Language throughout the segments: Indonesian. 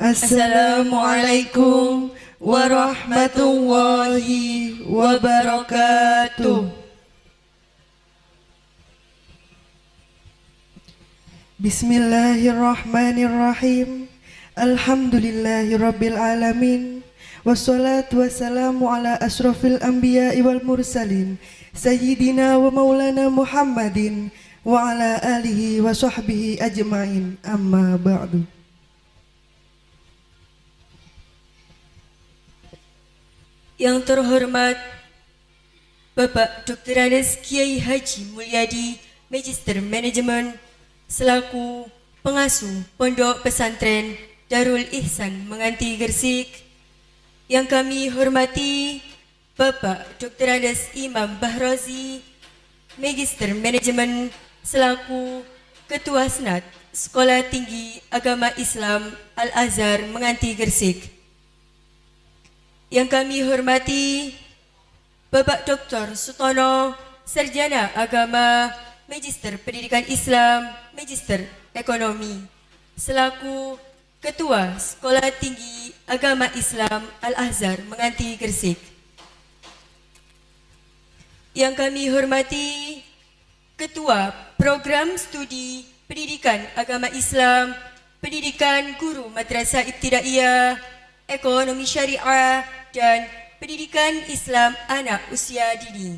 Assalamualaikum warahmatullahi wabarakatuh. Bismillahirrahmanirrahim. Alhamdulillahirabbil alamin. Wassalatu wassalamu ala asrofil anbiya'i wal mursalin Sayyidina wa maulana Muhammadin wa ala alihi wa sahbihi ajma'in. Amma ba'du. Yang terhormat Bapak Dr. Andes Kiai Haji Mulyadi, Magister Manajemen, selaku pengasuh Pondok Pesantren Darul Ihsan Menganti Gresik. Yang kami hormati Bapak Dr. Andes Imam Bahrozi, Magister Manajemen, selaku Ketua Senat Sekolah Tinggi Agama Islam Al-Azhar Menganti Gresik. Yang kami hormati Bapak Dr. Sutono, Sarjana Agama, Magister Pendidikan Islam, Magister Ekonomi, selaku Ketua Sekolah Tinggi Agama Islam Al-Azhar Menganti Gresik. Yang kami hormati Ketua Program Studi Pendidikan Agama Islam, Pendidikan Guru Madrasah Ibtidaiyah, Ekonomi Syariah, dan Pendidikan Islam Anak Usia Dini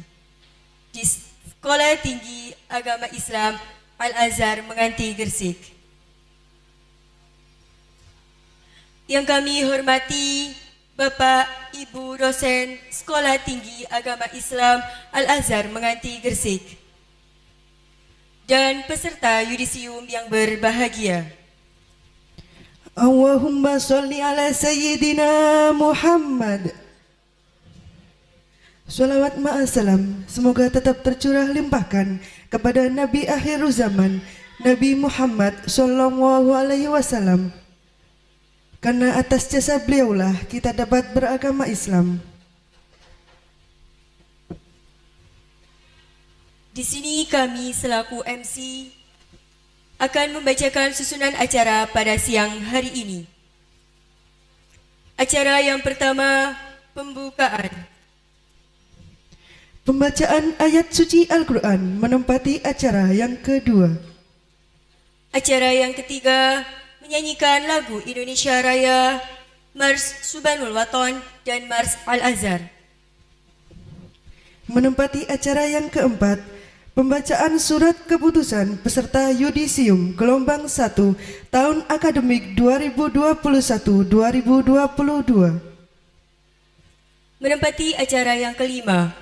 di Sekolah Tinggi Agama Islam Al-Azhar Menganti Gresik. Yang kami hormati Bapak Ibu dosen Sekolah Tinggi Agama Islam Al-Azhar Menganti Gresik dan peserta yudisium yang berbahagia. Allahumma sholli ala Sayyidina Muhammad. Salawat ma'asalam semoga tetap tercurah limpahkan kepada Nabi akhir zaman, Nabi Muhammad sallallahu alaihi wasallam. Karena atas jasa beliaulah kita dapat beragama Islam. Di sini kami selaku MC akan membacakan susunan acara pada siang hari ini. Acara yang pertama, pembukaan. Pembacaan ayat suci Al-Quran menempati acara yang kedua. Acara yang ketiga, menyanyikan lagu Indonesia Raya, Mars Subhanul Waton, dan Mars Al-Azhar. Menempati acara yang keempat, pembacaan surat keputusan peserta yudisium gelombang 1 tahun akademik 2021-2022. Menempati acara yang kelima,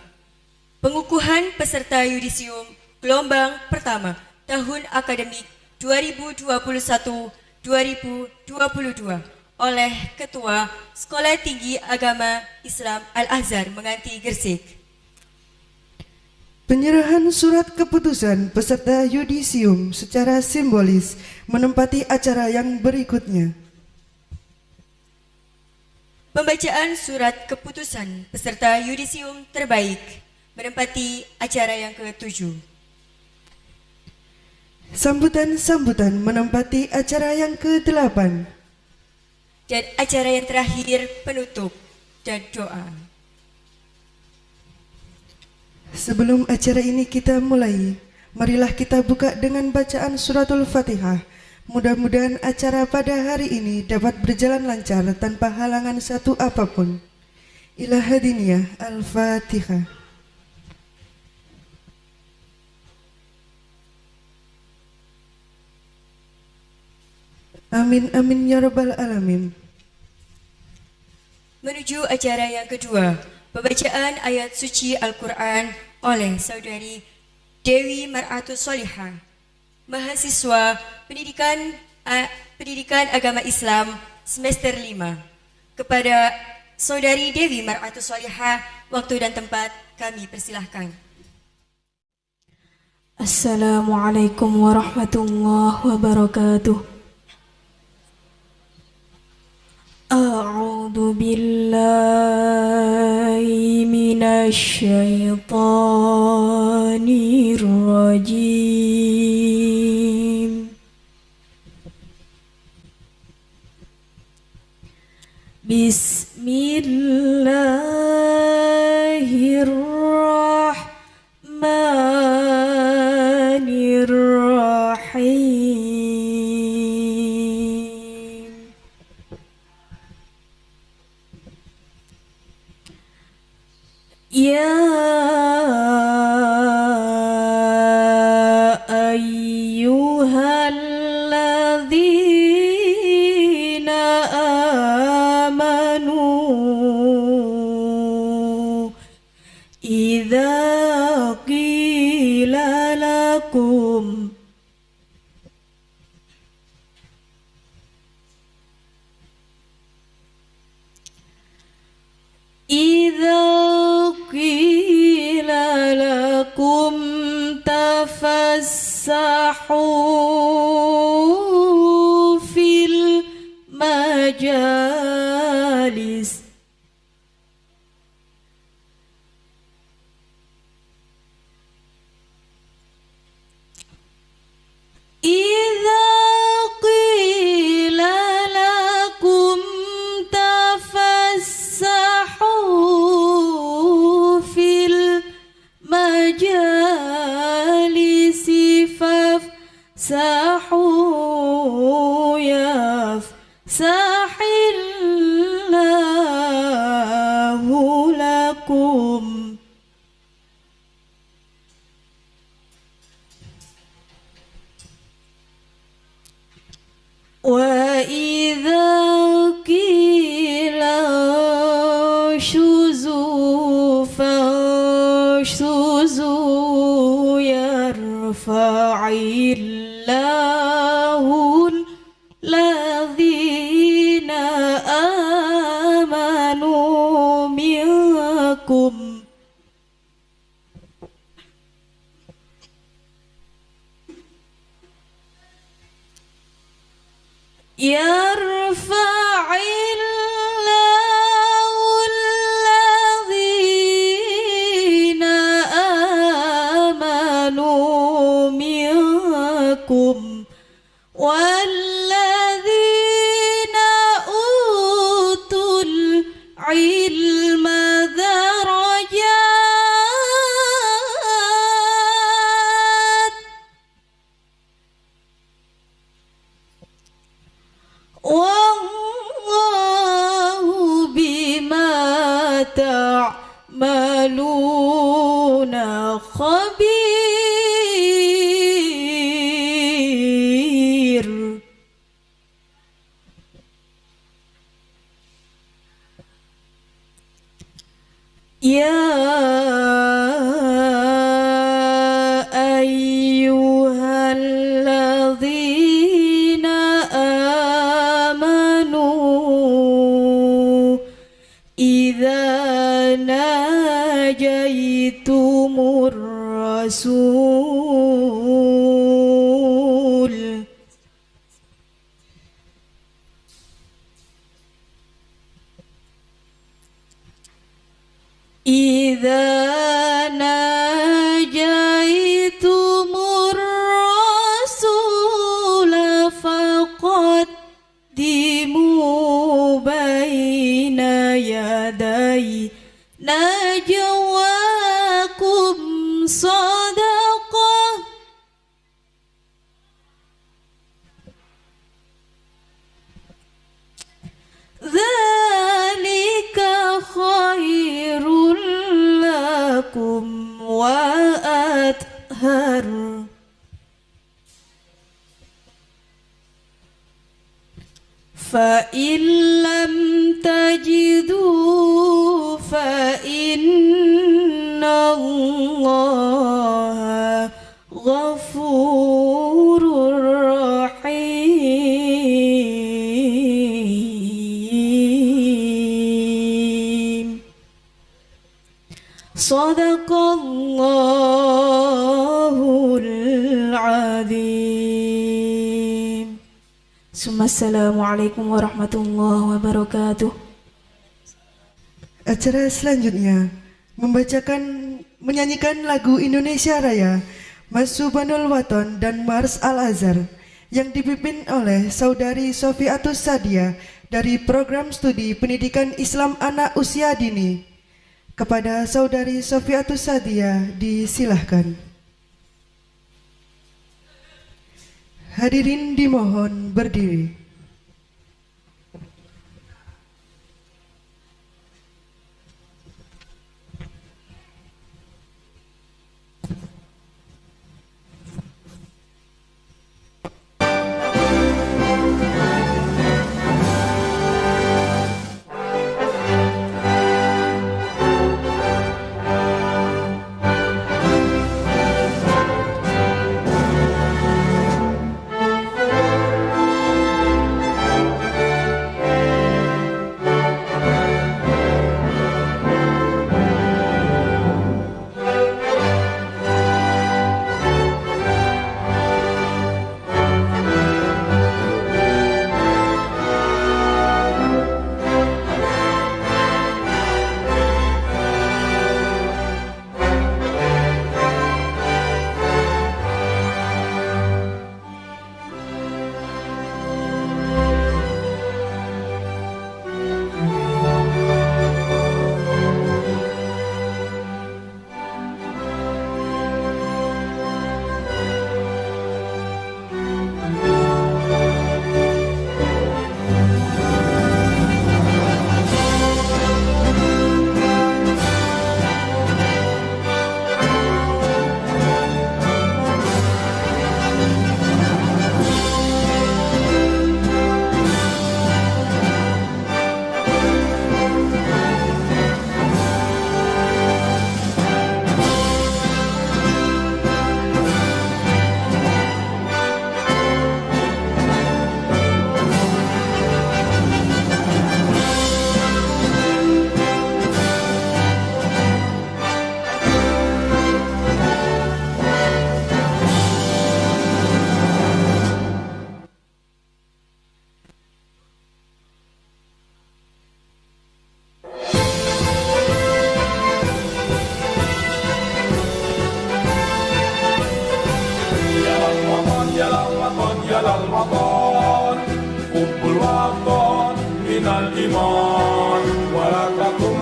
pengukuhan peserta yudisium gelombang pertama tahun akademik 2021-2022 oleh Ketua Sekolah Tinggi Agama Islam Al-Azhar Menganti Gresik. Penyerahan surat keputusan peserta yudisium secara simbolis menempati acara yang berikutnya. Pembacaan surat keputusan peserta yudisium terbaik menempati acara yang ke-7. Sambutan-sambutan menempati acara yang ke-8. Dan acara yang terakhir, penutup dan doa. Sebelum acara ini kita mulai, marilah kita buka dengan bacaan suratul Fatihah. Mudah-mudahan acara pada hari ini dapat berjalan lancar tanpa halangan satu apapun. Ilahadiniyah Al-Fatihah. Amin amin ya rabbal alamin. Menuju acara yang kedua, pembacaan ayat suci Al-Quran oleh Saudari Dewi Mar'atus Solihah, mahasiswa Pendidikan Agama Islam semester 5. Kepada Saudari Dewi Mar'atus Solihah, waktu dan tempat kami persilahkan. Assalamualaikum warahmatullahi wabarakatuh. A'udzu billahi minasy syaithanir rajim. Bismillahirrahmanirrahim. Ya ayyuhalladzina amanu idza qila lakum tafassahu fil majalis idza qila lakum tafassahu fil majalisi fafsahu yafsahillahu lakum. Wa idza qila shuzu fashuzu yarfa'illahu alladhina amanu minkum yarfa'illahu alladhina amanu minkum walladzina utul ilma darajat wallahu bima ta'maluna khabir. Ya ayyuhalladzina amanu idza najaitumur rasul idza najaitumur rasul faqaddimu baina yaday najwakum sadaqah dzalika khairul lakum wa athhar. Fa in lam tajidu fa inna Allaha ghafurur rahim. Sadaqallahul azim. Assalamualaikum warahmatullahi wabarakatuh. Acara selanjutnya menyanyikan lagu Indonesia Raya, Masubhanul Waton dan Mars Al Azhar yang dipimpin oleh Saudari Sofiatus Sadia dari program studi pendidikan Islam anak usia dini. Kepada Saudari Sofiatus Sadia disilahkan. Hadirin dimohon berdiri. الوطن حب الوطن من الإيمان ولا تكن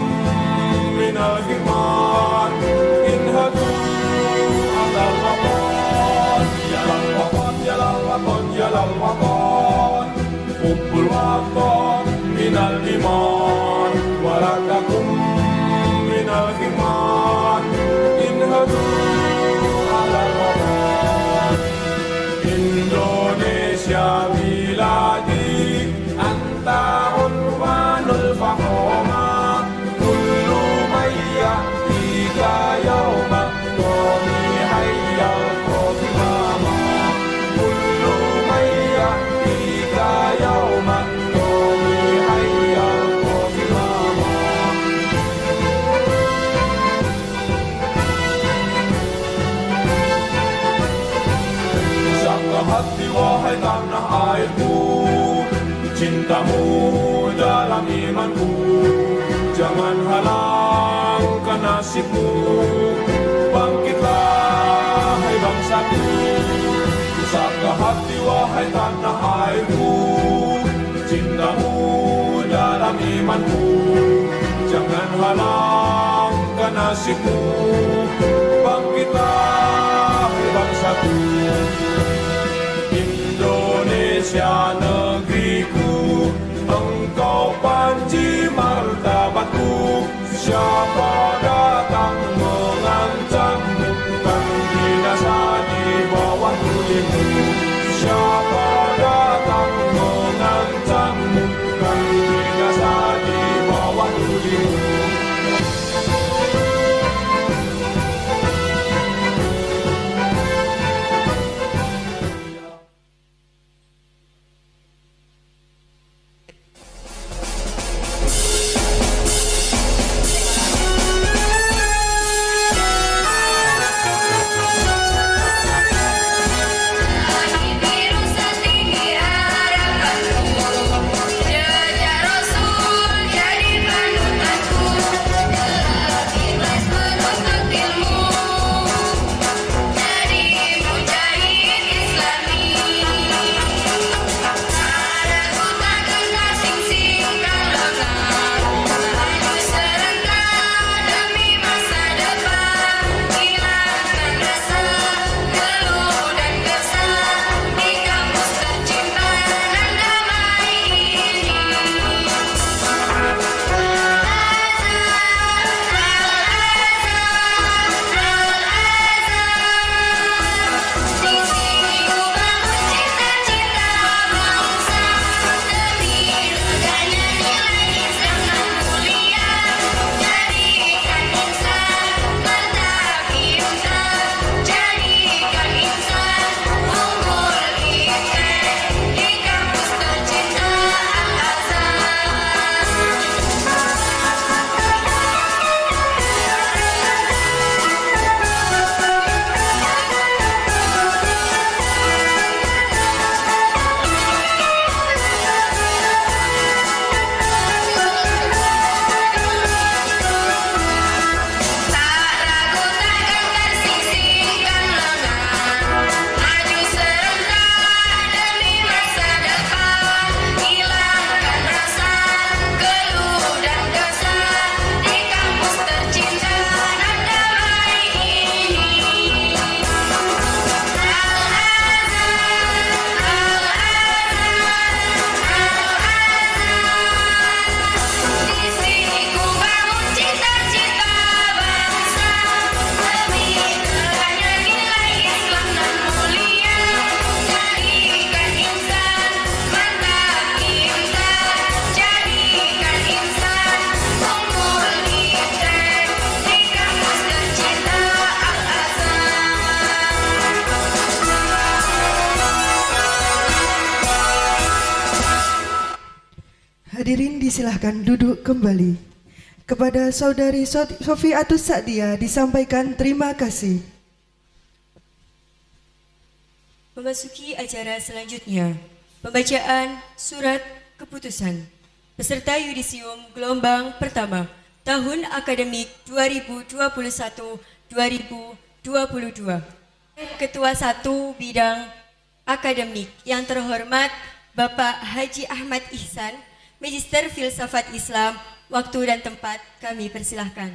من الإيمان انهدوا على الوطن يا للوطن يا للوطن يا للوطن حب الوطن من الإيمان ولا تكن من الإيمان انهدوا على الوطن Indonesia biladi anta unwanul fahoma kullu mayya tiga yauma qawmi hayyal qatimama kullu mayya tiga yauma qawmi hayyal qatimama Sangka hati wahai tanah airku, cintamu dalam imanku, jangan halangkan nasibmu, bangkitlah hai bangsaku. Sangka hati wahai tanah airku, cintamu dalam imanku, jangan halangkan nasibmu, bangkitlah hai bangsaku. Indonesia negeriku, engkau panji martabatku. Siapa datang mengancammu, kan binasa di bawah tulimu. Siapa datang mengancammu, kan binasa di bawah tulimu. Hadirin disilahkan duduk kembali. Kepada saudari Sofiatus Sa'diyah disampaikan terima kasih. Memasuki acara selanjutnya, pembacaan surat keputusan peserta yudisium gelombang pertama tahun akademik 2021-2022. Ketua 1 Bidang Akademik yang terhormat Bapak Haji Ahmad Ihsan, Magister Filsafat Islam. Waktu dan tempat kami persilahkan.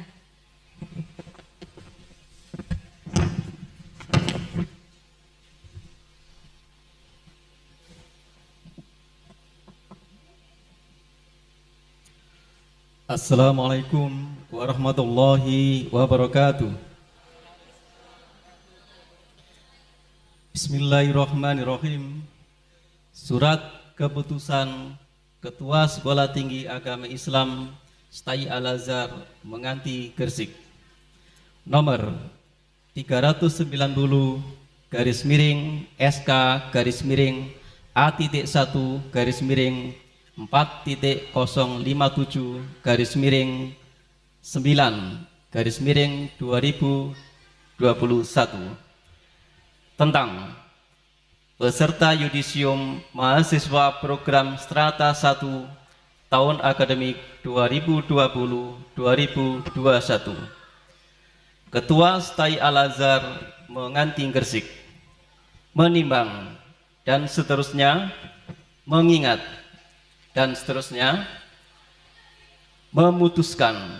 Assalamualaikum warahmatullahi wabarakatuh. Bismillahirrahmanirrahim. Surat keputusan Ketua Sekolah Tinggi Agama Islam STAI Al-Azhar Menganti Gresik nomor 390 garis miring SK garis miring A.1 garis miring 4.057 garis miring 9 garis miring 2021 tentang peserta yudisium mahasiswa program Strata 1 tahun akademik 2020-2021. Ketua STAI Al-Azhar Menganti Gresik menimbang dan seterusnya, mengingat dan seterusnya, memutuskan,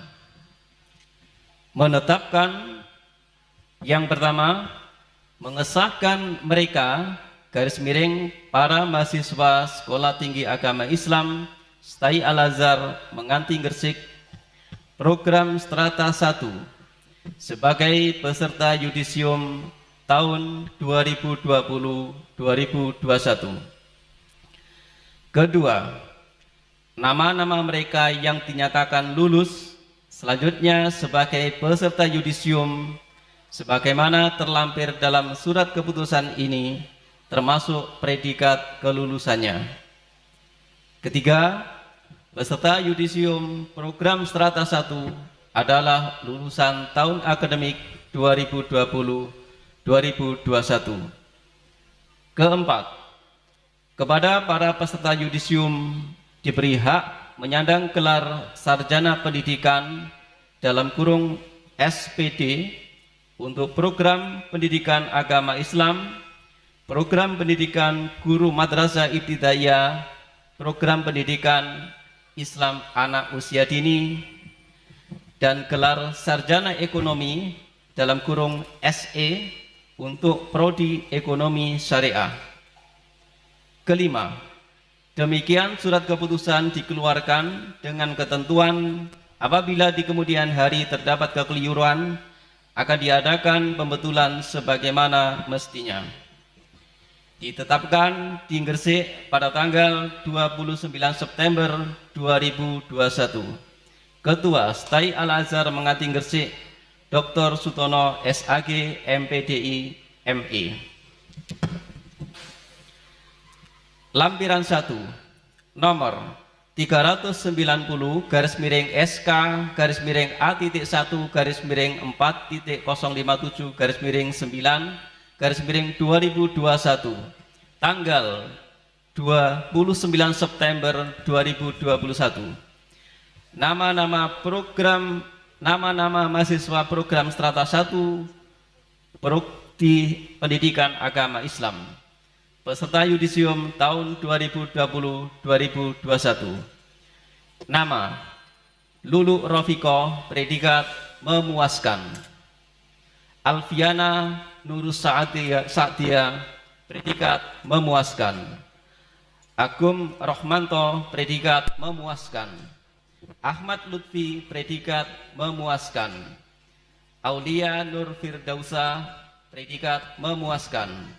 menetapkan yang pertama, mengesahkan mereka garis miring para mahasiswa Sekolah Tinggi Agama Islam STAI Al-Azhar Menganti Gresik program Strata 1 sebagai peserta yudisium tahun 2020-2021. Kedua, nama-nama mereka yang dinyatakan lulus selanjutnya sebagai peserta yudisium sebagaimana terlampir dalam surat keputusan ini termasuk predikat kelulusannya. Ketiga, peserta yudisium program Strata 1 adalah lulusan tahun akademik 2020-2021. Keempat, kepada para peserta yudisium diberi hak menyandang gelar sarjana pendidikan dalam kurung SPD untuk program pendidikan agama Islam, program pendidikan guru madrasah ibtidaiyah, program pendidikan Islam anak usia dini, dan gelar sarjana ekonomi dalam kurung SE untuk prodi ekonomi syariah. Kelima, demikian surat keputusan dikeluarkan dengan ketentuan apabila di kemudian hari terdapat kekeliruan akan diadakan pembetulan sebagaimana mestinya. Ditetapkan di Gresik pada tanggal 29 September 2021. Ketua STAI Al-Azhar Menganti Gresik Dr. Sutono SAG MPDI ME. Lampiran 1 nomor 390 garis miring SK garis miring A.1 garis miring 4.057 garis miring 9 garis miring 2021 tanggal 29 September 2021. Nama-nama mahasiswa program Strata 1 Prodi Pendidikan Agama Islam peserta yudisium tahun 2020-2021. Nama Lulu Rofiko, predikat memuaskan. Alfiana Nurus Sa'diyah, predikat memuaskan. Agum Rohmanto, predikat memuaskan. Ahmad Lutfi, predikat memuaskan. Aulia Nur Firdausa, predikat memuaskan.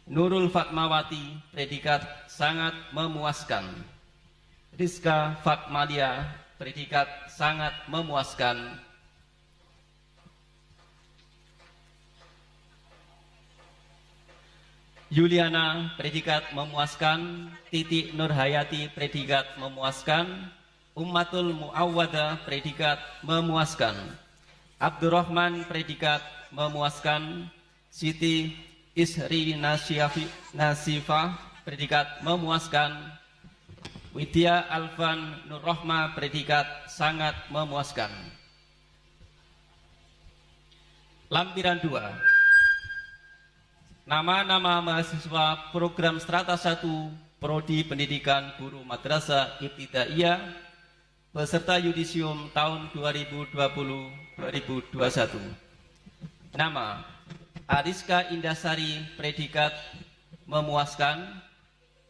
Nurul Fatmawati, predikat sangat memuaskan. Rizka Fatmalia, predikat sangat memuaskan. Yuliana predikat memuaskan, Titi Nurhayati predikat memuaskan, Ummatul Muawwadah predikat memuaskan, Abdurrahman predikat memuaskan, Siti Isri Nasifah predikat memuaskan, Widya Alfan Nurrohma predikat sangat memuaskan. Lampiran 2. Nama-nama mahasiswa program Strata 1 Prodi Pendidikan Guru Madrasah Ibtidaiyah peserta yudisium tahun 2020-2021. Nama: Ariska Indasari predikat memuaskan,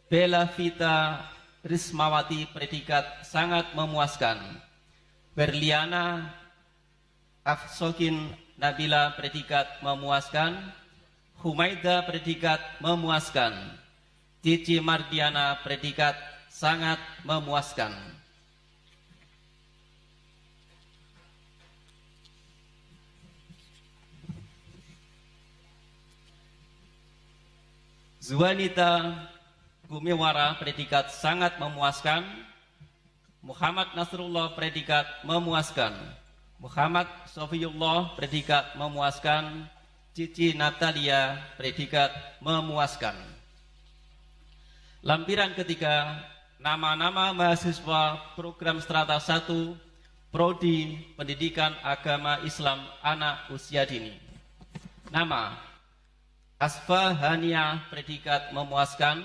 Bella Vita Rismawati predikat sangat memuaskan, Berliana Afsokin Nabila predikat memuaskan, Humaida predikat memuaskan, Cici Mardiana predikat sangat memuaskan. Zuanita Gumiwara predikat sangat memuaskan, Muhammad Nasrullah predikat memuaskan, Muhammad Sofiullah predikat memuaskan, Cici Natalia predikat memuaskan. Lampiran ketiga, nama-nama mahasiswa program Strata 1 Prodi Pendidikan Agama Islam Anak Usia Dini. Nama: Asfa Hania predikat memuaskan,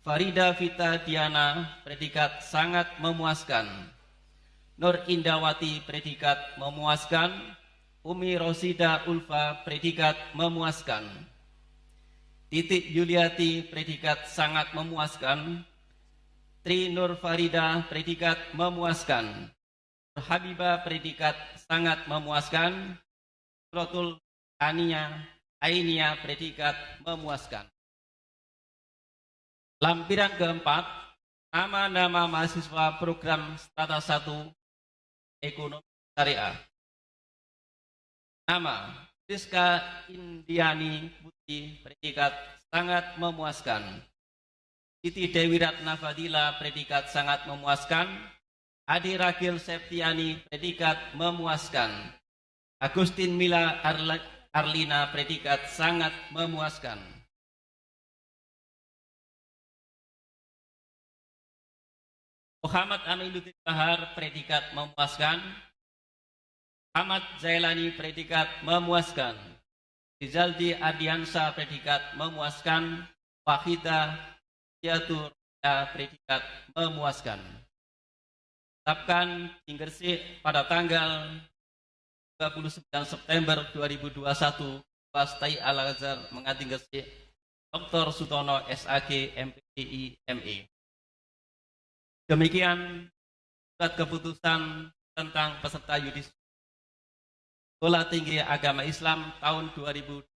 Farida Vita Diana predikat sangat memuaskan, Nur Indawati predikat memuaskan, Umi Rosida Ulfa predikat memuaskan, Titik Yuliati predikat sangat memuaskan, Tri Nur Farida predikat memuaskan, Habibah predikat sangat memuaskan, Rotul Ainia predikat memuaskan. Lampiran keempat, nama-nama mahasiswa program Strata 1 Ekonomi Syariah. Nama: Rizka Indiani Putri predikat sangat memuaskan, Siti Dewi Ratna Fadila predikat sangat memuaskan, Adi Ragil Septiani predikat memuaskan, Agustin Mila Arlina predikat sangat memuaskan. Muhammad Aminuddin Bahar predikat memuaskan, Ahmad Zailani predikat memuaskan, Rizaldi Ardiansa predikat memuaskan, Wahida Yatur predikat memuaskan. Tetapkan Tinggersik pada tanggal 29 September 2021 Pastai Al-Azhar Mengating Gresik Dr. Sutono SAG MPDI ME. Demikian surat keputusan tentang peserta yudisium Sekolah Tinggi Agama Islam tahun 2021.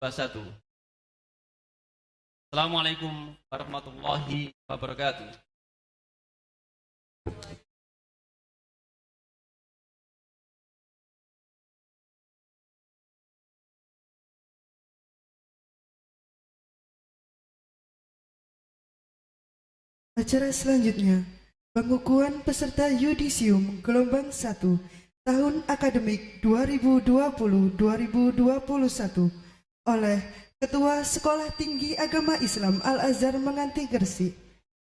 Assalamualaikum warahmatullahi wabarakatuh. Acara selanjutnya, pengukuhan peserta yudisium gelombang 1 tahun akademik 2020-2021 oleh Ketua Sekolah Tinggi Agama Islam Al-Azhar Menganti Gresik.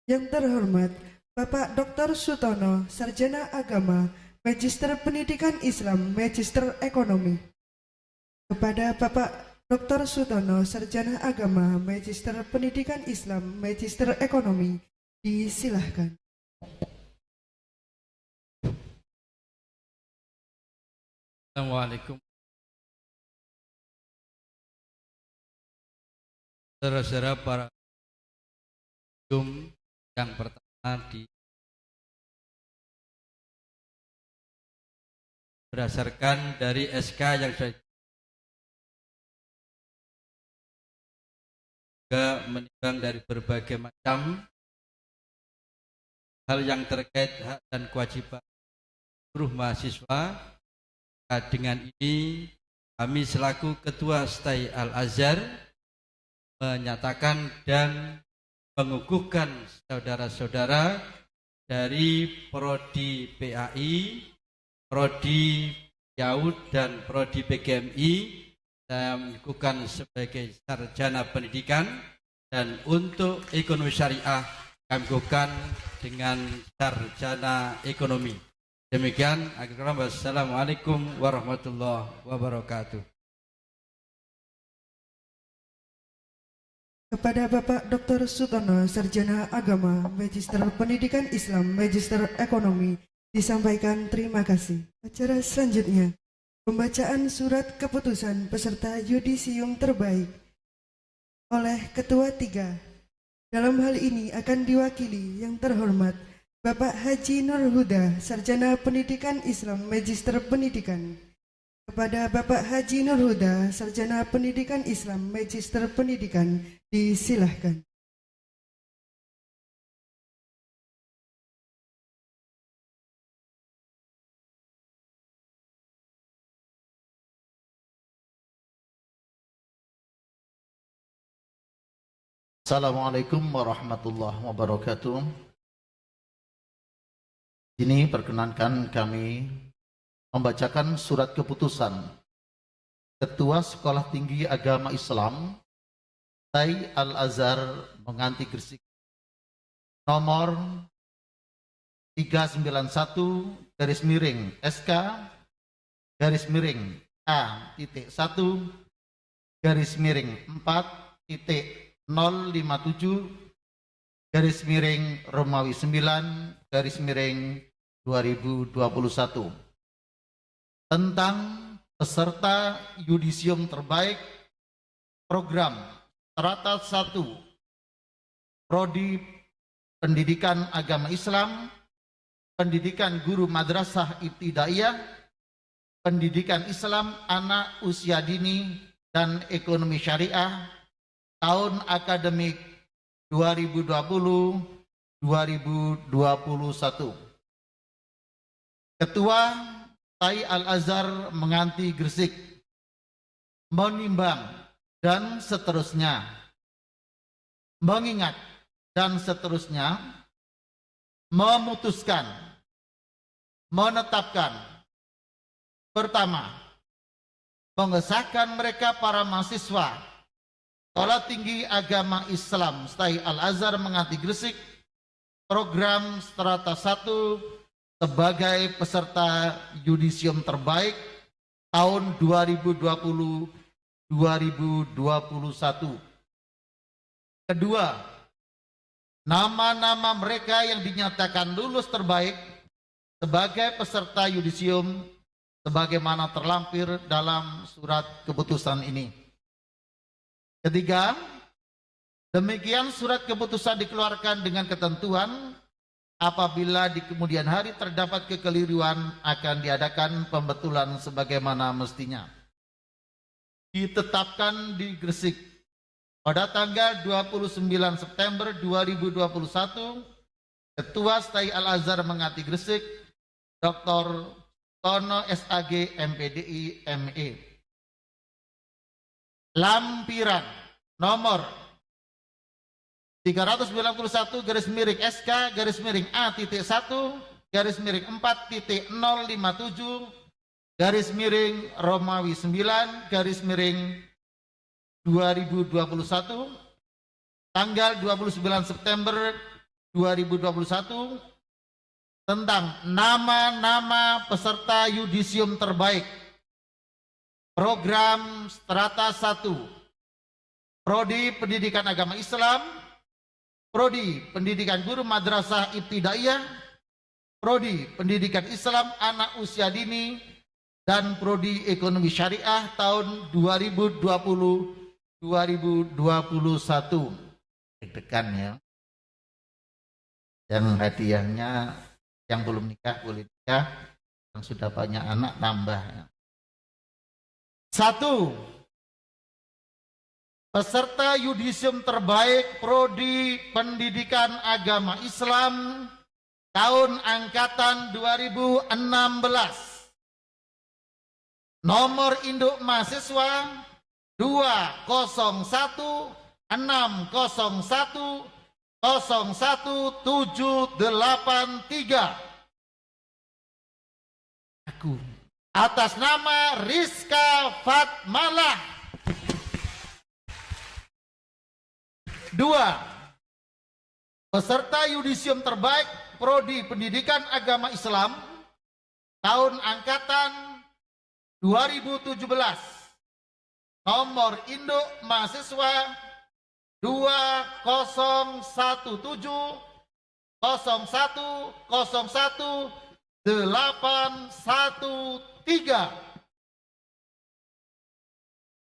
Yang terhormat Bapak Dr. Sutono, Sarjana Agama, Magister Pendidikan Islam, Magister Ekonomi. Kepada Bapak Dr. Sutono, Sarjana Agama, Magister Pendidikan Islam, Magister Ekonomi, disilahkan. Assalamualaikum. Saudara-saudara para yang pertama berdasarkan dari SK yang sudah juga menimbang dari berbagai macam hal yang terkait hak dan kewajiban seluruh mahasiswa. Dengan ini kami selaku Ketua STAI Al-Azhar menyatakan dan mengukuhkan saudara-saudara dari Prodi PAI, Prodi YAUD dan Prodi PGMI. Saya mengukuhkan sebagai sarjana pendidikan, dan untuk ekonomi syariah kami mengukuhkan dengan sarjana ekonomi. Demikian, wassalamualaikum warahmatullahi wabarakatuh. Kepada Bapak Dr. Sutono, Sarjana Agama, Magister Pendidikan Islam, Magister Ekonomi, disampaikan terima kasih. Acara selanjutnya, pembacaan surat keputusan peserta yudisium terbaik oleh Ketua 3. Dalam hal ini akan diwakili yang terhormat Bapak Haji Nur Huda, Sarjana Pendidikan Islam, Magister Pendidikan. Kepada Bapak Haji Nur Huda, Sarjana Pendidikan Islam, Magister Pendidikan, disilahkan. Assalamualaikum warahmatullahi wabarakatuh. Ini perkenankan kami membacakan surat keputusan Ketua Sekolah Tinggi Agama Islam Tai Al-Azhar Menganti Gresik nomor 391 /SK A-1-4-057-9/2021 tentang peserta yudisium terbaik program Strata 1 Prodi Pendidikan Agama Islam, Pendidikan Guru Madrasah Ibtidaiyah, Pendidikan Islam Anak Usia Dini dan Ekonomi Syariah tahun akademik 2020-2021. Ketua Tai Al-Azhar Menganti Gresik menimbang dan seterusnya, mengingat dan seterusnya, memutuskan, menetapkan. Pertama, mengesahkan mereka para mahasiswa Sekolah Tinggi Agama Islam Tai Al-Azhar Menganti Gresik program Strata 1 sebagai peserta yudisium terbaik tahun 2020-2021. Kedua, nama-nama mereka yang dinyatakan lulus terbaik sebagai peserta yudisium sebagaimana terlampir dalam surat keputusan ini. Ketiga, demikian surat keputusan dikeluarkan dengan ketentuan apabila di kemudian hari terdapat kekeliruan akan diadakan pembetulan sebagaimana mestinya. Ditetapkan di Gresik pada tanggal 29 September 2021, Ketua Tai Al-Azhar Menganti Gresik, Dr. Tono SAG MPDI ME. Lampiran nomor 321-1-4.0-4-0-9/2021 tanggal 29 September 2021 tentang nama-nama peserta yudisium terbaik program Strata 1 Prodi Pendidikan Agama Islam, Prodi Pendidikan Guru Madrasah Ibtidaiyah, Prodi Pendidikan Islam Anak Usia Dini, dan Prodi Ekonomi Syariah tahun 2020-2021. Deg-degan ya. Dan hadiahnya yang belum nikah boleh nikah, yang sudah banyak anak tambah. 1. Peserta yudisium terbaik Prodi Pendidikan Agama Islam tahun angkatan 2016. Nomor induk mahasiswa 601 01783. Aku atas nama Rizka Fatmalah. 2. Peserta yudisium terbaik Prodi Pendidikan Agama Islam tahun angkatan 2017. Nomor induk mahasiswa 2017 0101813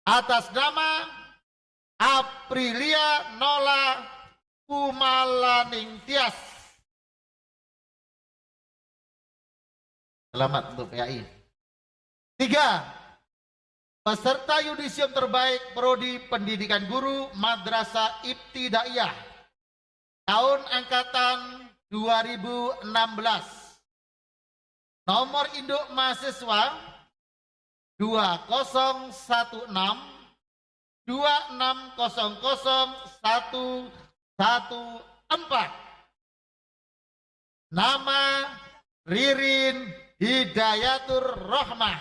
atas nama Aprilia Nola Kumalaning Tias. Selamat untuk PAI. 3. Peserta yudisium terbaik Prodi Pendidikan Guru Madrasah Ibtidaiyah tahun angkatan 2016. Nomor induk mahasiswa 2016 2600114. Nama Ririn Hidayatur Rohmah.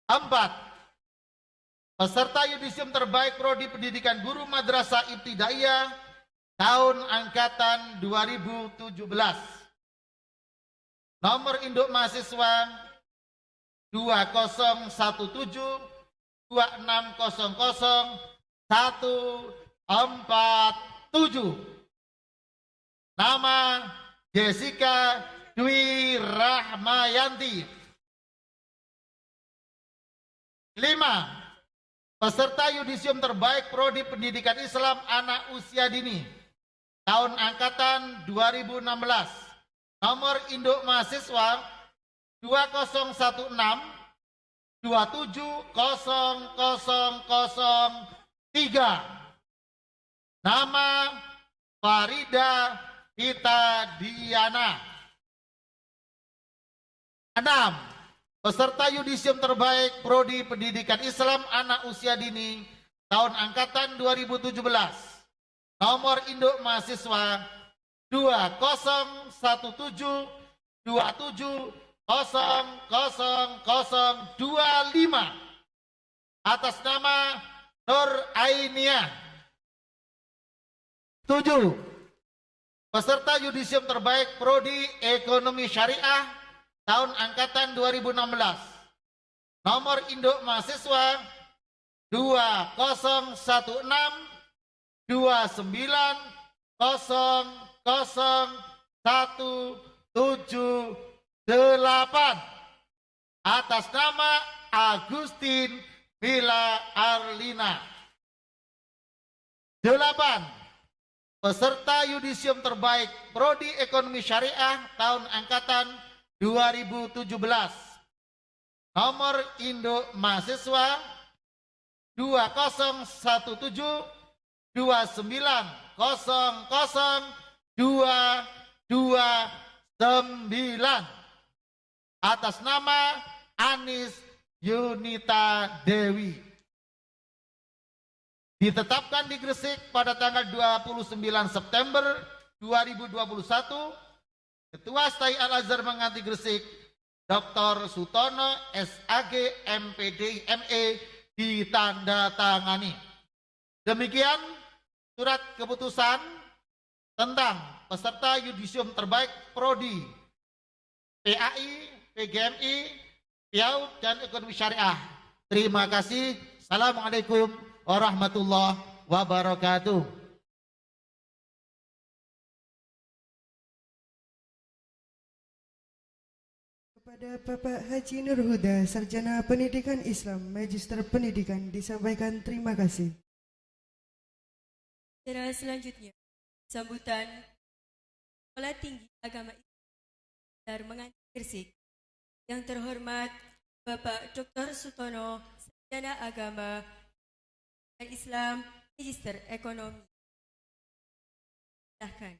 4. Peserta yudisium terbaik Prodi Pendidikan Guru Madrasah Ibtidaiyah tahun angkatan 2017. Nomor induk mahasiswa 2017 2600147. Nama Jessica Dwi Rahmayanti. 5. Peserta yudisium terbaik Prodi Pendidikan Islam Anak Usia Dini tahun angkatan 2016. Nomor induk mahasiswa 2016 2700003. Nama Farida Vita Diana. 6. Peserta yudisium terbaik Prodi Pendidikan Islam Anak Usia Dini tahun angkatan 2017. Nomor induk mahasiswa 2017270025 atas nama Nur Ainia. 7. Peserta yudisium terbaik Prodi Ekonomi Syariah tahun angkatan 2016. Nomor induk mahasiswa 2016200178 atas nama Agustin Villa Arlina. 8. Peserta yudisium terbaik Prodi Ekonomi Syariah tahun angkatan 2017. Nomor induk mahasiswa 2017200229 atas nama Anis Yunita Dewi. Ditetapkan di Gresik pada tanggal 29 September 2021. Ketua Stai Al-Azhar Menganti Gresik, Dr. Sutono SAG MPD ME ditandatangani. Demikian surat keputusan tentang peserta yudisium terbaik Prodi PAI, PGMI, PIAUD dan Ekonomi Syariah. Terima kasih. Assalamualaikum warahmatullahi wabarakatuh. Kepada Bapak Haji Nur Huda, Sarjana Pendidikan Islam, Magister Pendidikan, disampaikan terima kasih. Acara selanjutnya, sambutan Sekolah Tinggi Agama Islam Menganti Gresik. Yang terhormat Bapak Dr. Sutono, Sarjana Agama Islam, Magister Ekonomi. Silakan.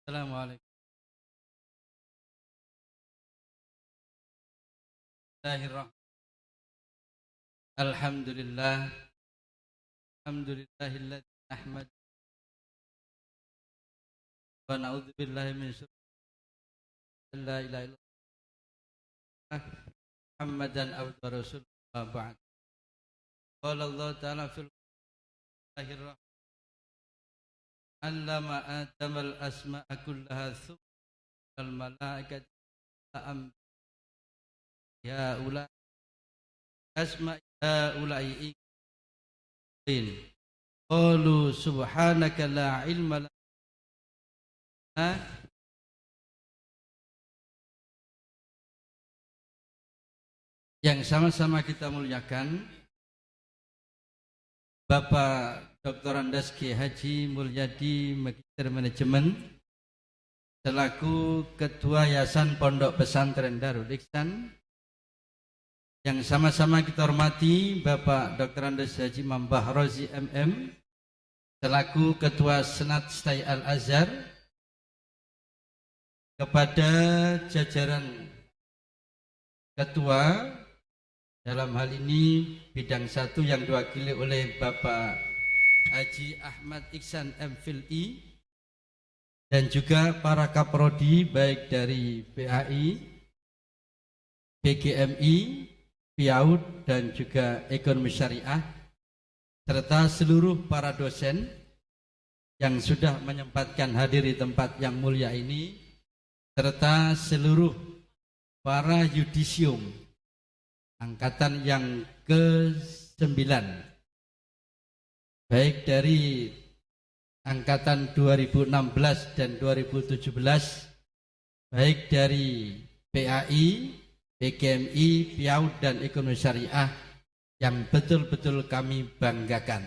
Assalamualaikum. Bismillahirrahmanirrahim. Alhamdulillah. Alhamdulillahilladzi nahmadu wa na'udzu billahi min syururi la ilaha illallah Muhammadan abduhu wa rasuluhu wa ba'd. Qala Allah ta'ala fil Qur'anir rahim. Allama Adamal asma'a kullaha thumma al malaikati am ya ula asma ya ulai in qalu subhanaka la ilma lana yang sama-sama kita muliakan Bapak Dr. Andes Kiai Haji Mulyadi Magister Manajemen selaku Ketua Yayasan Pondok Pesantren Darul Ihsan, yang sama-sama kita hormati Bapak Dr. Andes Haji Mambah Rozi MM selaku Ketua Senat Stai Al-Azhar, kepada jajaran Ketua dalam hal ini bidang 1 yang diwakili oleh Bapak Haji Ahmad Iksan MPhilI, dan juga para kaprodi baik dari BAI, BGMI, PIAUD dan juga Ekonomi Syariah, serta seluruh para dosen yang sudah menyempatkan hadir di tempat yang mulia ini, serta seluruh para yudisium angkatan yang ke-9, baik dari angkatan 2016 dan 2017, baik dari PAI, PGMI, PIAUD dan Ekonomi Syariah, yang betul-betul kami banggakan.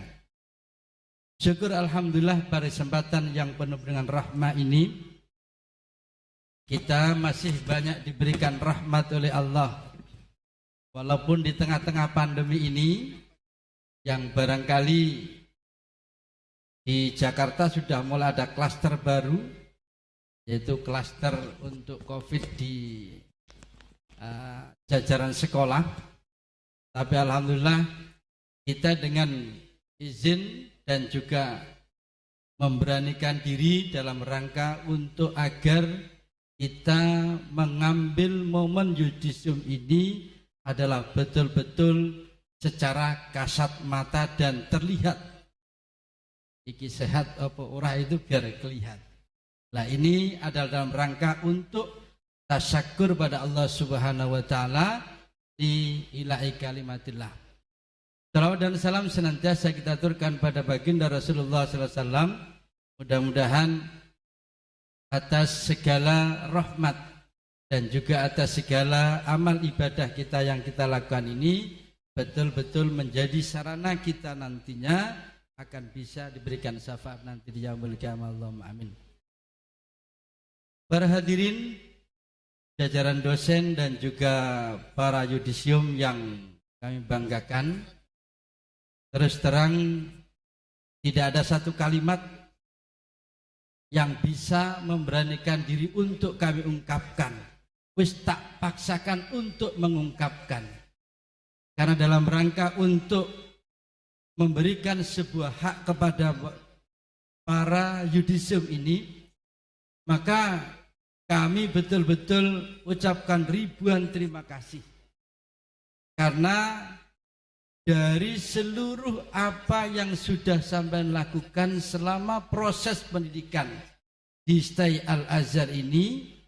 Syukur alhamdulillah pada kesempatan yang penuh dengan rahmat ini, kita masih banyak diberikan rahmat oleh Allah. Walaupun di tengah-tengah pandemi ini, yang barangkali di Jakarta sudah mulai ada klaster baru, yaitu klaster untuk COVID di jajaran sekolah. Tapi alhamdulillah kita dengan izin dan juga memberanikan diri dalam rangka untuk agar kita mengambil momen yudisium ini adalah betul-betul secara kasat mata dan terlihat. Iki sehat apa ora itu biar kelihatan. Nah ini adalah dalam rangka untuk tasyakur pada Allah Subhanahu wa taala di ilahi kalimatillah. Salawat dan salam senantiasa kita aturkan pada baginda Rasulullah sallallahu alaihi wasallam. Mudah-mudahan atas segala rahmat dan juga atas segala amal ibadah kita yang kita lakukan ini betul-betul menjadi sarana kita nantinya akan bisa diberikan syafaat nanti di yaumul qiyamah. Allahumma amin. Para hadirin, jajaran dosen dan juga para yudisium yang kami banggakan, terus terang tidak ada satu kalimat yang bisa memberanikan diri untuk kami ungkapkan. Wis tak paksakan untuk mengungkapkan. Karena dalam rangka untuk memberikan sebuah hak kepada para yudisium ini, maka kami betul-betul ucapkan ribuan terima kasih. Karena dari seluruh apa yang sudah sampai lakukan selama proses pendidikan di Stai Al-Azhar ini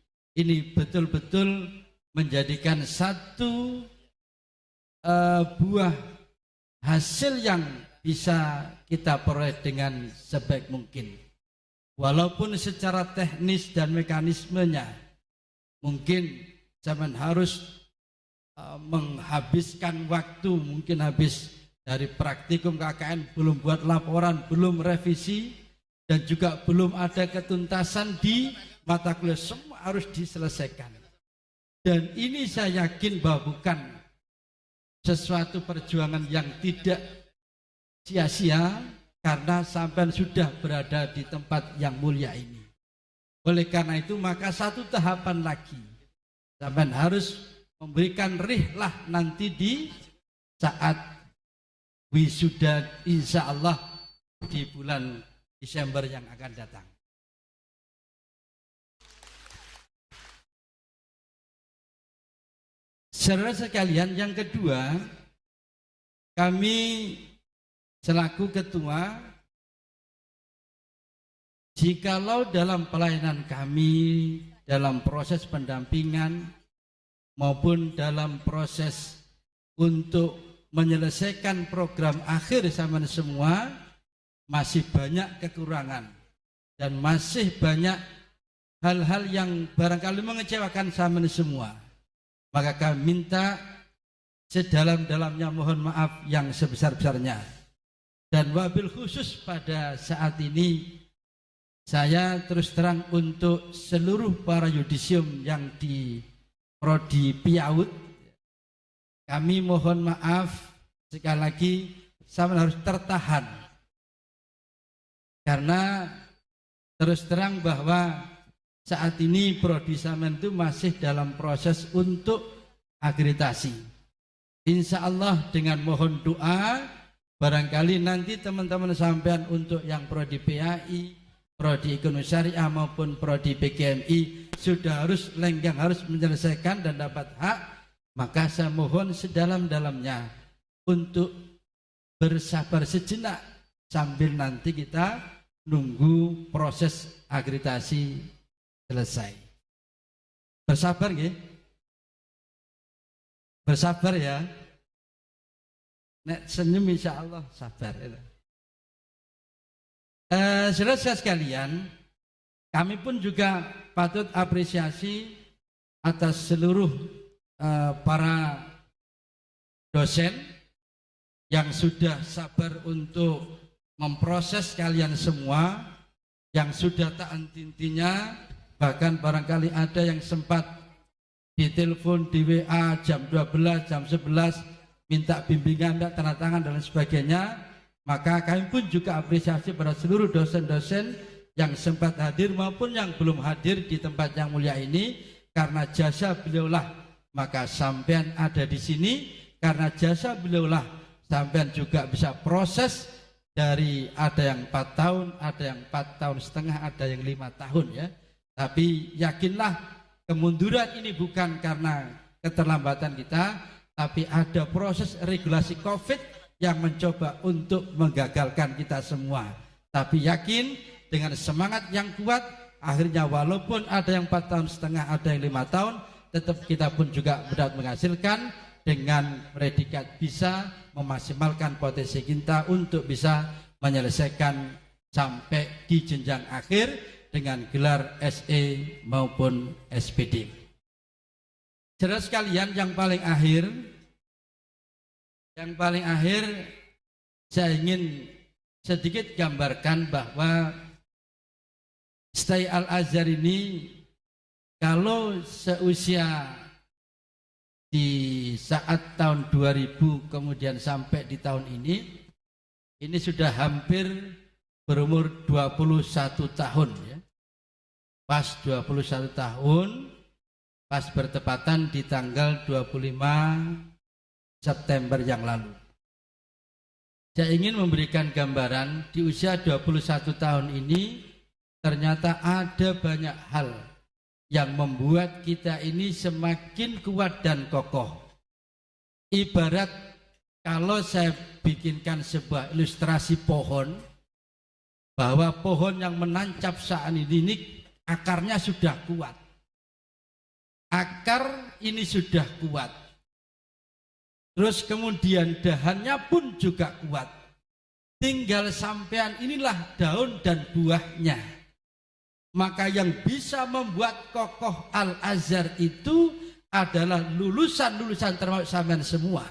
betul-betul menjadikan satu buah hasil yang bisa kita peroleh dengan sebaik mungkin. Walaupun secara teknis dan mekanismenya mungkin zaman harus menghabiskan waktu, mungkin habis dari praktikum KKN, belum buat laporan, belum revisi, dan juga belum ada ketuntasan di mata kuliah, semua harus diselesaikan. Dan ini saya yakin bahwa bukan sesuatu perjuangan yang tidak sia-sia, karena sampai sudah berada di tempat yang mulia ini. Oleh karena itu maka satu tahapan lagi, sampean harus memberikan rihlah nanti di saat wisuda insya Allah di bulan Desember yang akan datang. Saudara sekalian, yang kedua, kami selaku ketua, jikalau dalam pelayanan kami, dalam proses pendampingan maupun dalam proses untuk menyelesaikan program akhir sama semua, masih banyak kekurangan dan masih banyak hal-hal yang barangkali mengecewakan sama semua. Maka kami minta sedalam-dalamnya mohon maaf yang sebesar-besarnya. Dan wabil khusus pada saat ini saya terus terang untuk seluruh para yudisium yang di Prodi Piaud, kami mohon maaf sekali lagi, sama harus tertahan. Karena terus terang bahwa saat ini Prodi Samen itu masih dalam proses untuk akreditasi. Insya Allah dengan mohon doa, barangkali nanti teman-teman sampean untuk yang Prodi PAI, Prodi Ekonomi Syariah maupun Prodi PGMI sudah harus lenggang, harus menyelesaikan dan dapat hak, maka saya mohon sedalam-dalamnya untuk bersabar sejenak sambil nanti kita nunggu proses akreditasi selesai. Bersabar ya, bersabar ya. Nek senyum insya Allah sabar. Saudara sekalian, kami pun juga patut apresiasi atas seluruh para dosen yang sudah sabar untuk memproses kalian semua, yang sudah tak henti-hentinya. Bahkan barangkali ada yang sempat ditelepon di WA jam 12, jam 11 minta bimbingan, minta tanda tangan dan lain sebagainya. Maka kami pun juga apresiasi pada seluruh dosen-dosen yang sempat hadir maupun yang belum hadir di tempat yang mulia ini. Karena jasa beliaulah maka sampean ada di sini, karena jasa beliaulah sampean juga bisa proses dari ada yang 4 tahun, ada yang 4 tahun setengah, ada yang 5 tahun ya. Tapi yakinlah kemunduran ini bukan karena keterlambatan kita, tapi ada proses regulasi COVID yang mencoba untuk menggagalkan kita semua. Tapi yakin dengan semangat yang kuat, akhirnya walaupun ada yang 4 tahun setengah, ada yang 5 tahun, tetap kita pun juga dapat menghasilkan dengan predikat bisa memaksimalkan potensi kita untuk bisa menyelesaikan sampai di jenjang akhir dengan gelar SE maupun SPD. Saudara sekalian, yang paling akhir saya ingin sedikit gambarkan bahwa Stay Al-Azhar ini kalau seusia di saat tahun 2000 kemudian sampai di tahun ini sudah hampir berumur 21 tahun ya. Pas 21 tahun, pas bertepatan di tanggal 25 September yang lalu. Saya ingin memberikan gambaran di usia 21 tahun ini ternyata ada banyak hal yang membuat kita ini semakin kuat dan kokoh. Ibarat kalau saya bikinkan sebuah ilustrasi pohon, bahwa pohon yang menancap saat ini akarnya sudah kuat. Akar ini sudah kuat. Terus kemudian dahannya pun juga kuat. Tinggal sampean inilah daun dan buahnya. Maka yang bisa membuat kokoh Al-Azhar itu adalah lulusan-lulusan termasuk sampean semua.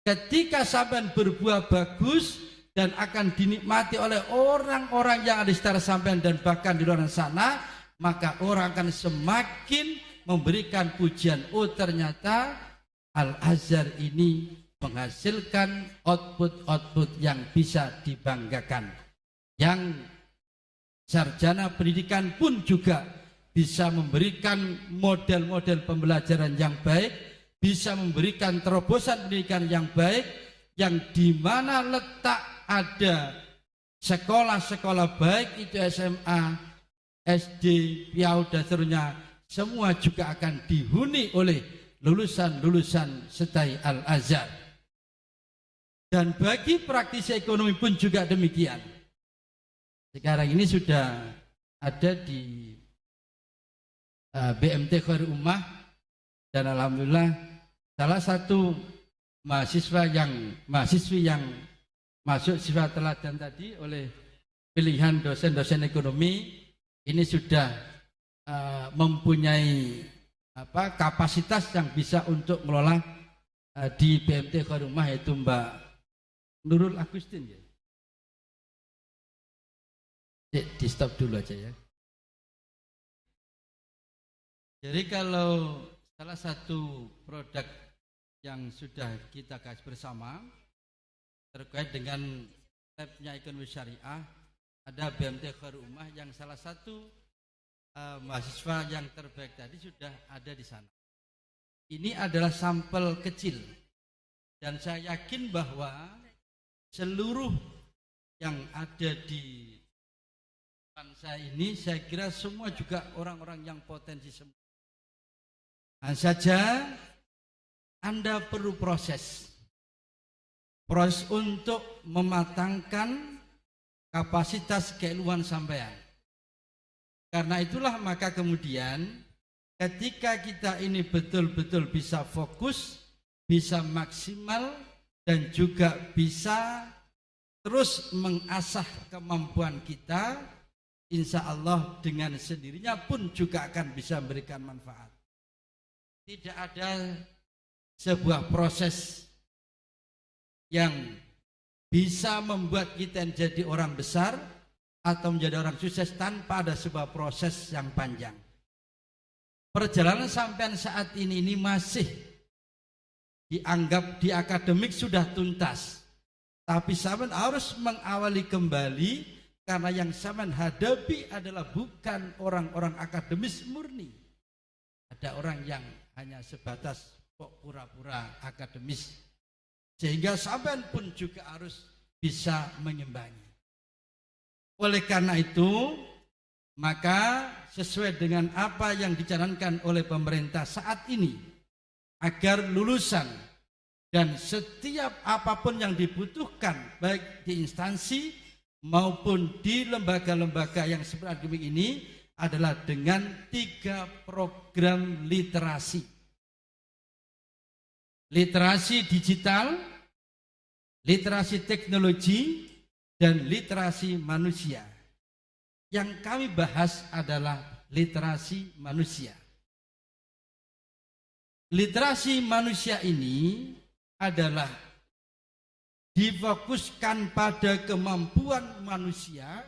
Ketika sampean berbuah bagus dan akan dinikmati oleh orang-orang yang ada di sekitar sampean dan bahkan di luar sana, maka orang akan semakin memberikan pujian. Oh, ternyata Al-Azhar ini menghasilkan output-output yang bisa dibanggakan, yang sarjana pendidikan pun juga bisa memberikan model-model pembelajaran yang baik, bisa memberikan terobosan pendidikan yang baik, yang di mana letak ada sekolah-sekolah baik itu SMA, SD, PAUD dan seterusnya, semua juga akan dihuni oleh lulusan-lulusan setai Al-Azhar. Dan bagi praktisi ekonomi pun juga demikian. Sekarang ini sudah ada di BMT Khairul Ummah, dan alhamdulillah salah satu mahasiswi yang masuk sifat teladan tadi oleh pilihan dosen-dosen ekonomi ini sudah mempunyai kapasitas yang bisa untuk mengelola di BMT Khairul Ummah, yaitu Mbak Nurul Agustin ya. Di stop dulu aja ya. Jadi kalau salah satu produk yang sudah kita kaji bersama terkait dengan tabnya ekonomi syariah, ada BMT Khairul Ummah yang salah satu mahasiswa yang terbaik tadi sudah ada di sana. Ini adalah sampel kecil dan saya yakin bahwa seluruh yang ada di bangsa ini, saya kira semua juga orang-orang yang potensi semua. Hanya saja Anda perlu proses untuk mematangkan kapasitas keilmuan sampean. Karena itulah maka kemudian ketika kita ini betul-betul bisa fokus, bisa maksimal, dan juga bisa terus mengasah kemampuan kita, insya Allah dengan sendirinya pun juga akan bisa memberikan manfaat. Tidak ada sebuah proses yang bisa membuat kita menjadi orang besar atau menjadi orang sukses tanpa ada sebuah proses yang panjang. Perjalanan sampai saat ini masih dianggap di akademik sudah tuntas, tapi sampean harus mengawali kembali karena yang sampean hadapi adalah bukan orang-orang akademis murni. Ada orang yang hanya sebatas pura-pura akademis, sehingga sampean pun juga harus bisa mengimbangi. Oleh karena itu, maka sesuai dengan apa yang dicanangkan oleh pemerintah saat ini, agar lulusan dan setiap apapun yang dibutuhkan baik di instansi maupun di lembaga-lembaga yang seperti akademik ini adalah dengan 3 program literasi. Literasi digital, literasi teknologi, dan literasi manusia. Yang kami bahas adalah literasi manusia. Literasi manusia ini adalah difokuskan pada kemampuan manusia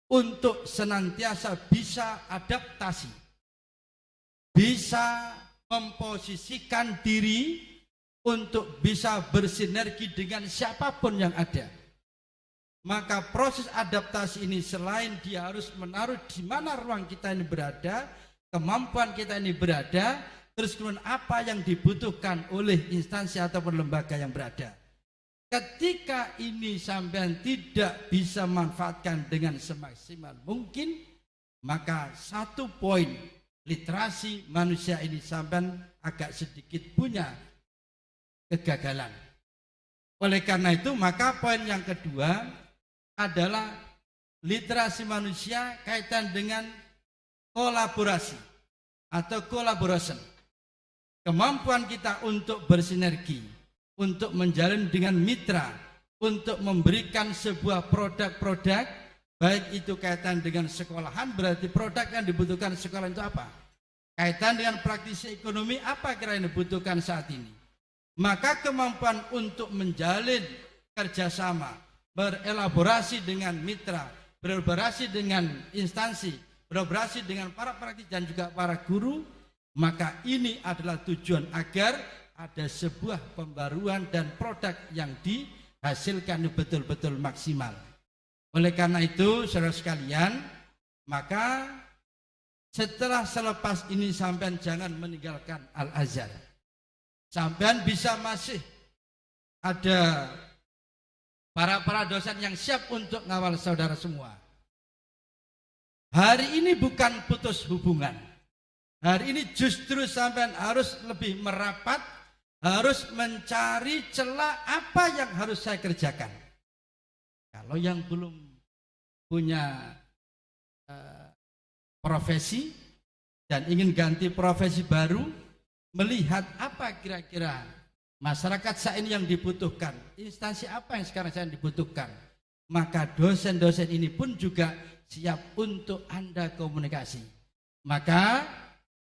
untuk senantiasa bisa adaptasi, bisa memposisikan diri untuk bisa bersinergi dengan siapapun yang ada. Maka proses adaptasi ini selain dia harus menaruh di mana ruang kita ini berada, kemampuan kita ini berada, terus kemudian apa yang dibutuhkan oleh instansi ataupun lembaga yang berada. Ketika ini sampean tidak bisa manfaatkan dengan semaksimal mungkin, maka 1 poin literasi manusia ini sampean agak sedikit punya kegagalan. Oleh karena itu, maka poin yang kedua adalah literasi manusia kaitan dengan kolaborasi atau collaboration. Kemampuan kita untuk bersinergi, untuk menjalin dengan mitra, untuk memberikan sebuah produk-produk, baik itu kaitan dengan sekolahan, berarti produk yang dibutuhkan sekolah itu apa? Kaitan dengan praktisi ekonomi, apa kira yang dibutuhkan saat ini? Maka kemampuan untuk menjalin kerjasama, berelaborasi dengan mitra, berelaborasi dengan instansi, berelaborasi dengan para praktisi dan juga para guru, maka ini adalah tujuan agar ada sebuah pembaruan dan produk yang dihasilkan betul-betul maksimal. Oleh karena itu, saudara sekalian, Maka setelah selepas ini sampean jangan meninggalkan Al-Azhar. Sampean bisa masih ada para dosen yang siap untuk ngawal saudara semua. Hari ini bukan putus hubungan. Hari ini justru sampean harus lebih merapat, harus mencari celah apa yang harus saya kerjakan. Kalau yang belum punya profesi dan ingin ganti profesi baru, melihat apa kira-kira masyarakat saat ini yang dibutuhkan, instansi apa yang sekarang saya dibutuhkan, maka dosen-dosen ini pun juga siap untuk Anda komunikasi. Maka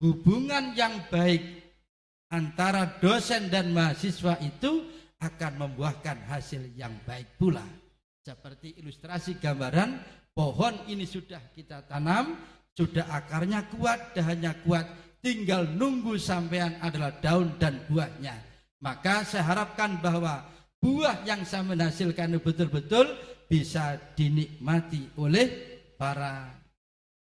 hubungan yang baik antara dosen dan mahasiswa itu akan membuahkan hasil yang baik pula. Seperti ilustrasi gambaran, pohon ini sudah kita tanam, sudah akarnya kuat, dahannya kuat, tinggal nunggu sampean adalah daun dan buahnya. Maka saya harapkan bahwa buah yang saya menghasilkan betul-betul bisa dinikmati oleh para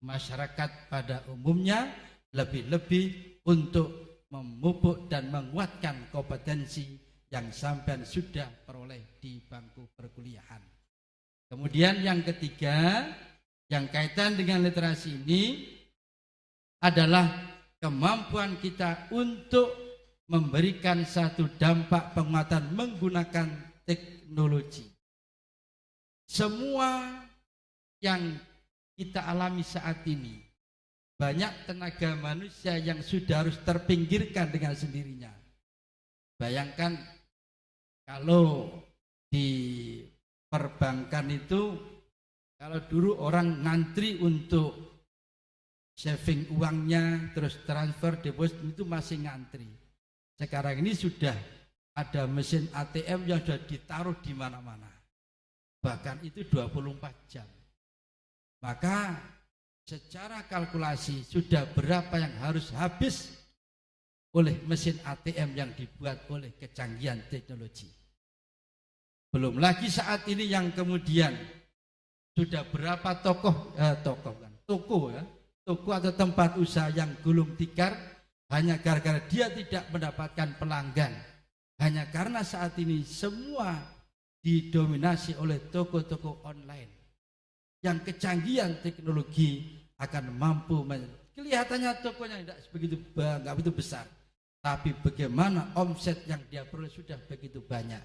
masyarakat pada umumnya, lebih-lebih untuk memupuk dan menguatkan kompetensi yang sampean sudah peroleh di bangku perkuliahan. Kemudian yang ketiga, yang kaitan dengan literasi ini adalah kemampuan kita untuk memberikan satu dampak penguatan menggunakan teknologi. Semua yang kita alami saat ini, banyak tenaga manusia yang sudah harus terpinggirkan dengan sendirinya. Bayangkan kalau di perbankan itu, kalau dulu orang ngantri untuk saving uangnya, terus transfer deposit itu masih ngantri. Sekarang ini sudah ada mesin ATM yang sudah ditaruh di mana-mana. Bahkan itu 24 jam. Maka secara kalkulasi sudah berapa yang harus habis oleh mesin ATM yang dibuat oleh kecanggihan teknologi. Belum lagi saat ini yang kemudian sudah berapa toko atau tempat usaha yang gulung tikar hanya gara-gara dia tidak mendapatkan pelanggan. Hanya karena saat ini semua didominasi oleh toko-toko online. Yang kecanggihan teknologi akan mampu, kelihatannya tokonya tidak begitu besar, tapi bagaimana omset yang dia peroleh sudah begitu banyak.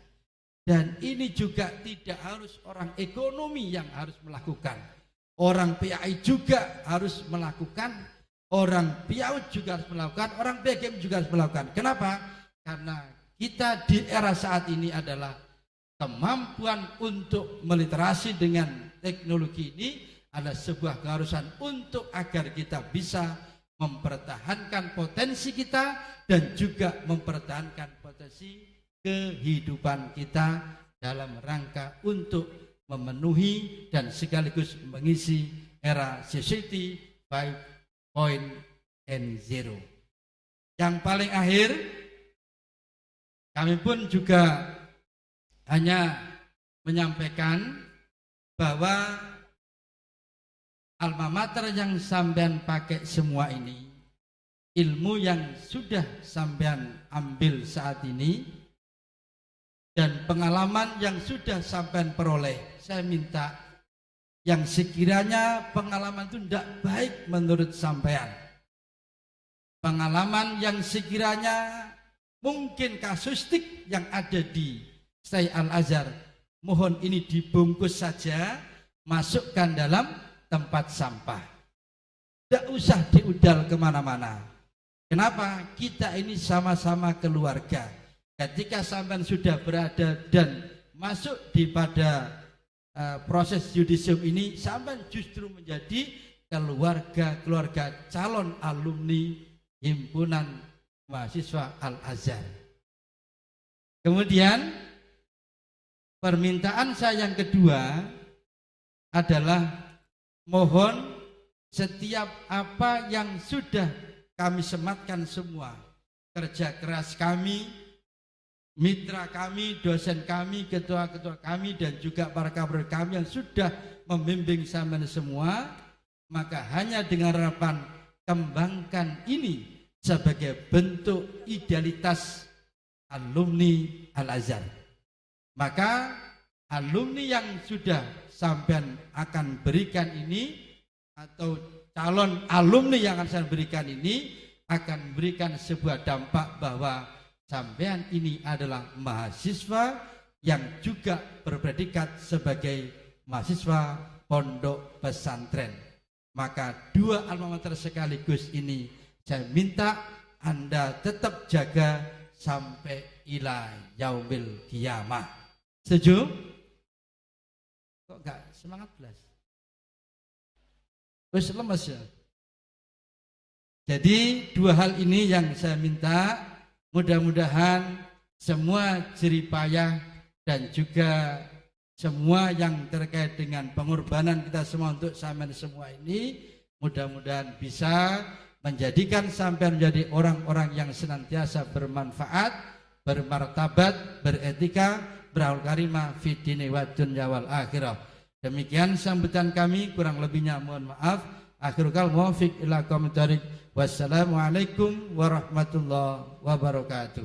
Dan ini juga tidak harus orang ekonomi yang harus melakukan. Orang PAI juga harus melakukan, orang PIAUD juga harus melakukan, orang PGM juga harus melakukan. Kenapa? Karena kita di era saat ini adalah kemampuan untuk meliterasi dengan teknologi ini adalah sebuah keharusan untuk agar kita bisa mempertahankan potensi kita dan juga mempertahankan potensi kehidupan kita dalam rangka untuk memenuhi dan sekaligus mengisi era Society 5.0. Yang paling akhir, kami pun juga hanya menyampaikan bahwa alma mater yang sampean pakai semua ini, ilmu yang sudah sampean ambil saat ini, dan pengalaman yang sudah sampean peroleh, saya minta yang sekiranya pengalaman itu tidak baik menurut sampean, pengalaman yang sekiranya mungkin kasustik yang ada di Syekh Al-Azhar, mohon ini dibungkus saja, masukkan dalam tempat sampah. Tidak usah diudal kemana-mana. Kenapa? Kita ini sama-sama keluarga. Ketika sampean sudah berada dan masuk di pada proses yudisium ini, sampean justru menjadi keluarga calon alumni himpunan mahasiswa Al-Azhar. Kemudian permintaan saya yang kedua adalah mohon setiap apa yang sudah kami sematkan semua, kerja keras kami, mitra kami, dosen kami, ketua-ketua kami, dan juga para kader kami yang sudah membimbing sampean semua, Maka hanya dengan harapan kembangkan ini sebagai bentuk idealitas alumni Al-Azhar. Maka alumni yang sudah sampean akan berikan ini atau calon alumni yang akan saya berikan ini akan memberikan sebuah dampak bahwa sampean ini adalah mahasiswa yang juga berpredikat sebagai mahasiswa pondok pesantren. Maka dua alma mater sekaligus ini saya minta Anda tetap jaga sampai ila yaumil qiyamah. Setuju? Kok enggak semangat belas? Wis lemes ya. Jadi dua hal ini yang saya minta, mudah-mudahan semua jeripayah dan juga semua yang terkait dengan pengorbanan kita semua untuk sampean semua ini mudah-mudahan bisa menjadikan sampean menjadi orang-orang yang senantiasa bermanfaat, bermartabat, beretika, berakhlak karimah fid dini wad dunya wal akhirah. Demikian sambutan kami, kurang lebihnya mohon maaf. Akhirul kalam muwafiq ila qaumit thariq. Wassalamualaikum warahmatullahi wabarakatuh.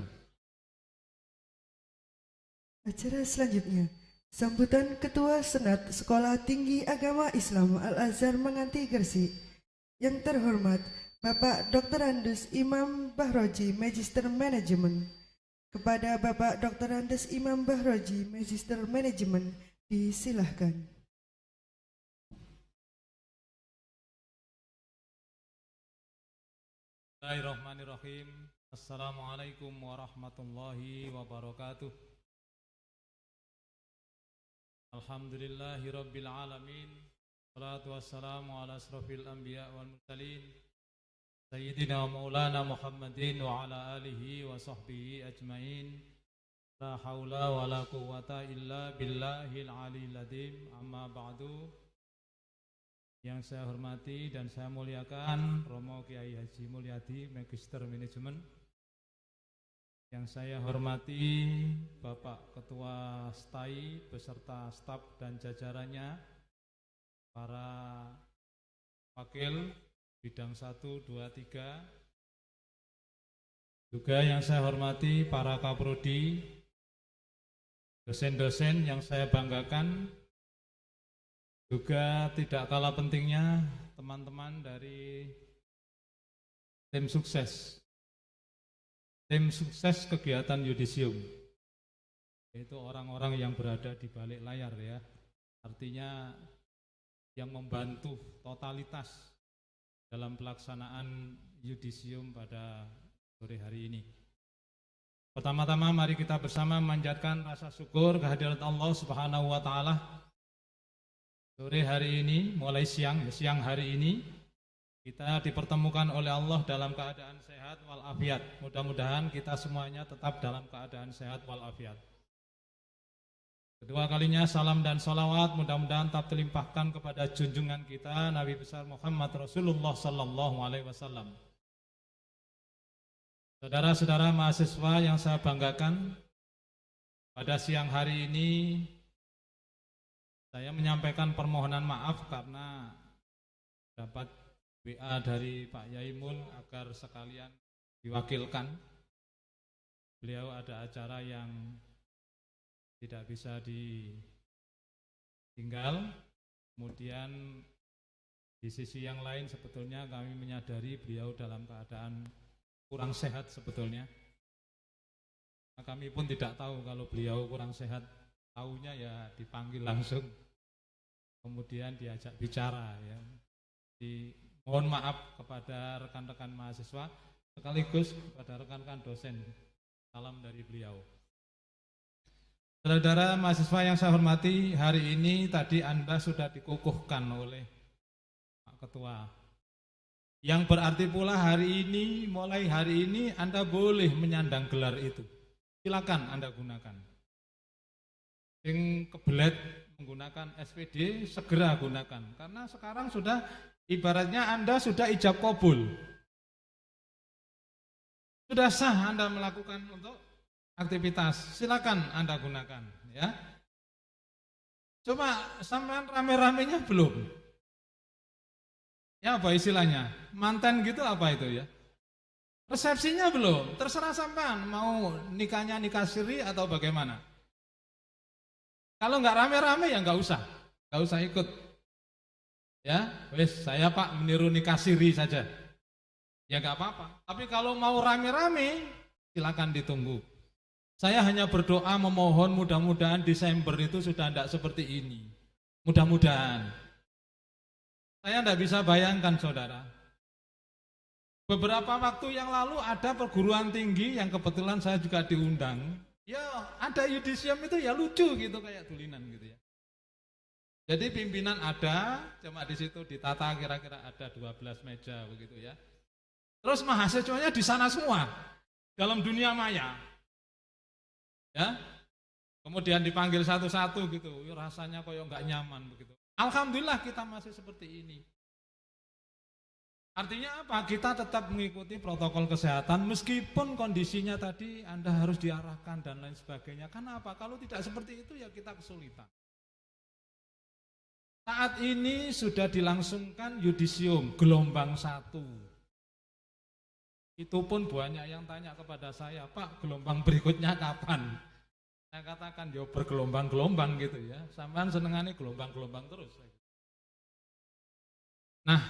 Acara selanjutnya, sambutan Ketua Senat Sekolah Tinggi Agama Islam Al-Azhar Menganti Gresik. Yang terhormat Bapak Dr. Andes Imam Bahroji, Magister Manajemen. Kepada Bapak Dr. Andes Imam Bahroji, Magister Manajemen, disilahkan. Bismillahirrahmanirrahim. Assalamualaikum warahmatullahi wabarakatuh. Alhamdulillahirabbil alamin. Wassalatu wassalamu ala asrofil anbiya wal mursalin Sayyidina wa maulana Muhammadin wa ala alihi wa sahbihi ajmain. La haula wa la quwwata illa billahil aliyil azim. Amma ba'du. Yang saya hormati dan saya muliakan Romo Kiai Haji Mulyadi, Magister Manajemen. Yang saya hormati Bapak Ketua STAI beserta staf dan jajarannya, para wakil bidang 1, 2, 3. Juga yang saya hormati para kaprodi, dosen-dosen yang saya banggakan. Juga tidak kalah pentingnya teman-teman dari tim sukses kegiatan yudisium, yaitu orang-orang yang berada di balik layar ya, artinya yang membantu totalitas dalam pelaksanaan yudisium pada sore hari ini. Pertama-tama mari kita bersama memanjatkan rasa syukur kehadirat Allah Subhanahu wa taala. Sore hari ini, mulai siang hari ini, kita dipertemukan oleh Allah dalam keadaan sehat walafiat. Mudah-mudahan kita semuanya tetap dalam keadaan sehat walafiat. Kedua kalinya salam dan salawat mudah-mudahan tetap terlimpahkan kepada junjungan kita Nabi besar Muhammad Rasulullah sallallahu alaihi wasallam. Saudara-saudara mahasiswa yang saya banggakan, pada siang hari ini saya menyampaikan permohonan maaf karena dapat WA dari Pak Yaimul agar sekalian diwakilkan. Beliau ada acara yang tidak bisa ditinggal. Kemudian di sisi yang lain sebetulnya kami menyadari beliau dalam keadaan kurang sehat sebetulnya. Nah, kami pun tidak tahu kalau beliau kurang sehat. Tahunya ya dipanggil langsung, kemudian diajak bicara ya. Mohon maaf kepada rekan-rekan mahasiswa sekaligus kepada rekan-rekan dosen. Salam dari beliau. Saudara mahasiswa yang saya hormati, hari ini tadi Anda sudah dikukuhkan oleh Pak Ketua. Yang berarti pula hari ini, mulai hari ini Anda boleh menyandang gelar itu. Silakan Anda gunakan. Yang kebelet menggunakan SPD segera gunakan, karena sekarang sudah ibaratnya Anda sudah ijab kabul, sudah sah Anda melakukan untuk aktivitas, silakan Anda gunakan ya. Cuma sampean rame-ramenya belum. Ya apa istilahnya? Mantan gitu apa itu ya? Resepsinya belum, terserah sampean mau nikahnya nikah siri atau bagaimana. Kalau nggak rame-rame ya nggak usah ikut. Ya, wes saya Pak meniru nikah siri saja. Ya nggak apa-apa. Tapi kalau mau rame-rame, silakan ditunggu. Saya hanya berdoa memohon mudah-mudahan Desember itu sudah tidak seperti ini. Mudah-mudahan. Saya tidak bisa bayangkan saudara. Beberapa waktu yang lalu ada perguruan tinggi yang kebetulan saya juga diundang. Ya ada yudisium itu ya lucu gitu kayak tulinan gitu ya. Jadi pimpinan ada, cuma di situ ditata kira-kira ada 12 meja begitu ya. Terus mahasiswanya di sana semua dalam dunia maya. Ya. Kemudian dipanggil satu-satu gitu. Rasanya koyo enggak nyaman begitu. Alhamdulillah kita masih seperti ini. Artinya apa? Kita tetap mengikuti protokol kesehatan meskipun kondisinya tadi Anda harus diarahkan dan lain sebagainya. Karena apa? Kalau tidak seperti itu ya kita kesulitan. Saat ini sudah dilangsungkan yudisium gelombang 1. Itu pun banyak yang tanya kepada saya, Pak, gelombang berikutnya kapan? Saya katakan, ya bergelombang-gelombang gitu ya. Sampean senengannya gelombang-gelombang terus. Nah,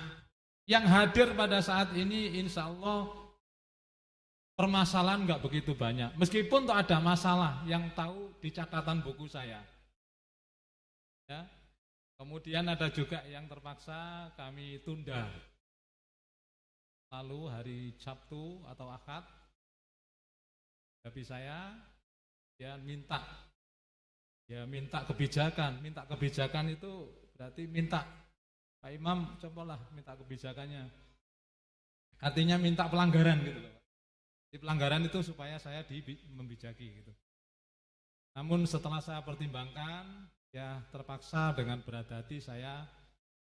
yang hadir pada saat ini insya Allah permasalahan nggak begitu banyak. Meskipun tuh ada masalah yang tahu di catatan buku saya. Ya. Kemudian ada juga yang terpaksa kami tunda. Lalu hari Sabtu atau Ahad, tapi saya minta kebijakan. Minta kebijakan itu berarti minta Pak Imam cobalah minta kebijakannya. Artinya minta pelanggaran gitu loh. Di pelanggaran itu supaya saya membijaki gitu. Namun setelah saya pertimbangkan, ya terpaksa dengan berat hati saya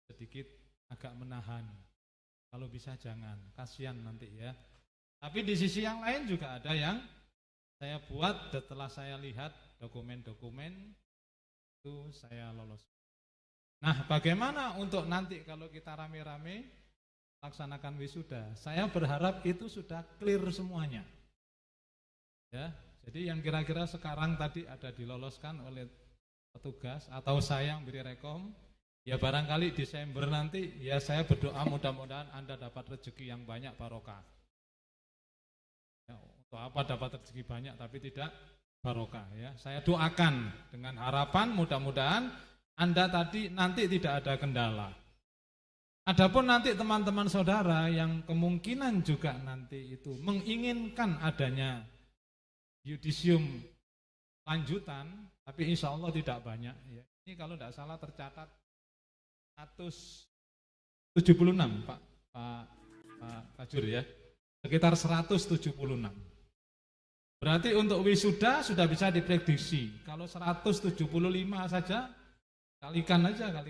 sedikit agak menahan. Kalau bisa jangan, kasihan nanti ya. Tapi di sisi yang lain juga ada yang saya buat setelah saya lihat dokumen-dokumen itu saya lolos. Nah, bagaimana untuk nanti kalau kita rame-rame laksanakan wisuda? Saya berharap itu sudah clear semuanya. Ya, jadi yang kira-kira sekarang tadi ada diloloskan oleh petugas atau saya yang beri rekom, ya barangkali Desember nanti ya saya berdoa mudah-mudahan Anda dapat rezeki yang banyak barokah. Ya, untuk apa dapat rezeki banyak tapi tidak barokah ya. Saya doakan dengan harapan mudah-mudahan Anda tadi nanti tidak ada kendala. Adapun nanti teman-teman saudara yang kemungkinan juga nanti itu menginginkan adanya yudisium lanjutan, tapi insya Allah tidak banyak. Ya. Ini kalau tidak salah tercatat 176 Pak Kajur ya, sekitar 176. Berarti untuk wisuda sudah bisa diprediksi. Kalau 175 saja, kalikan 3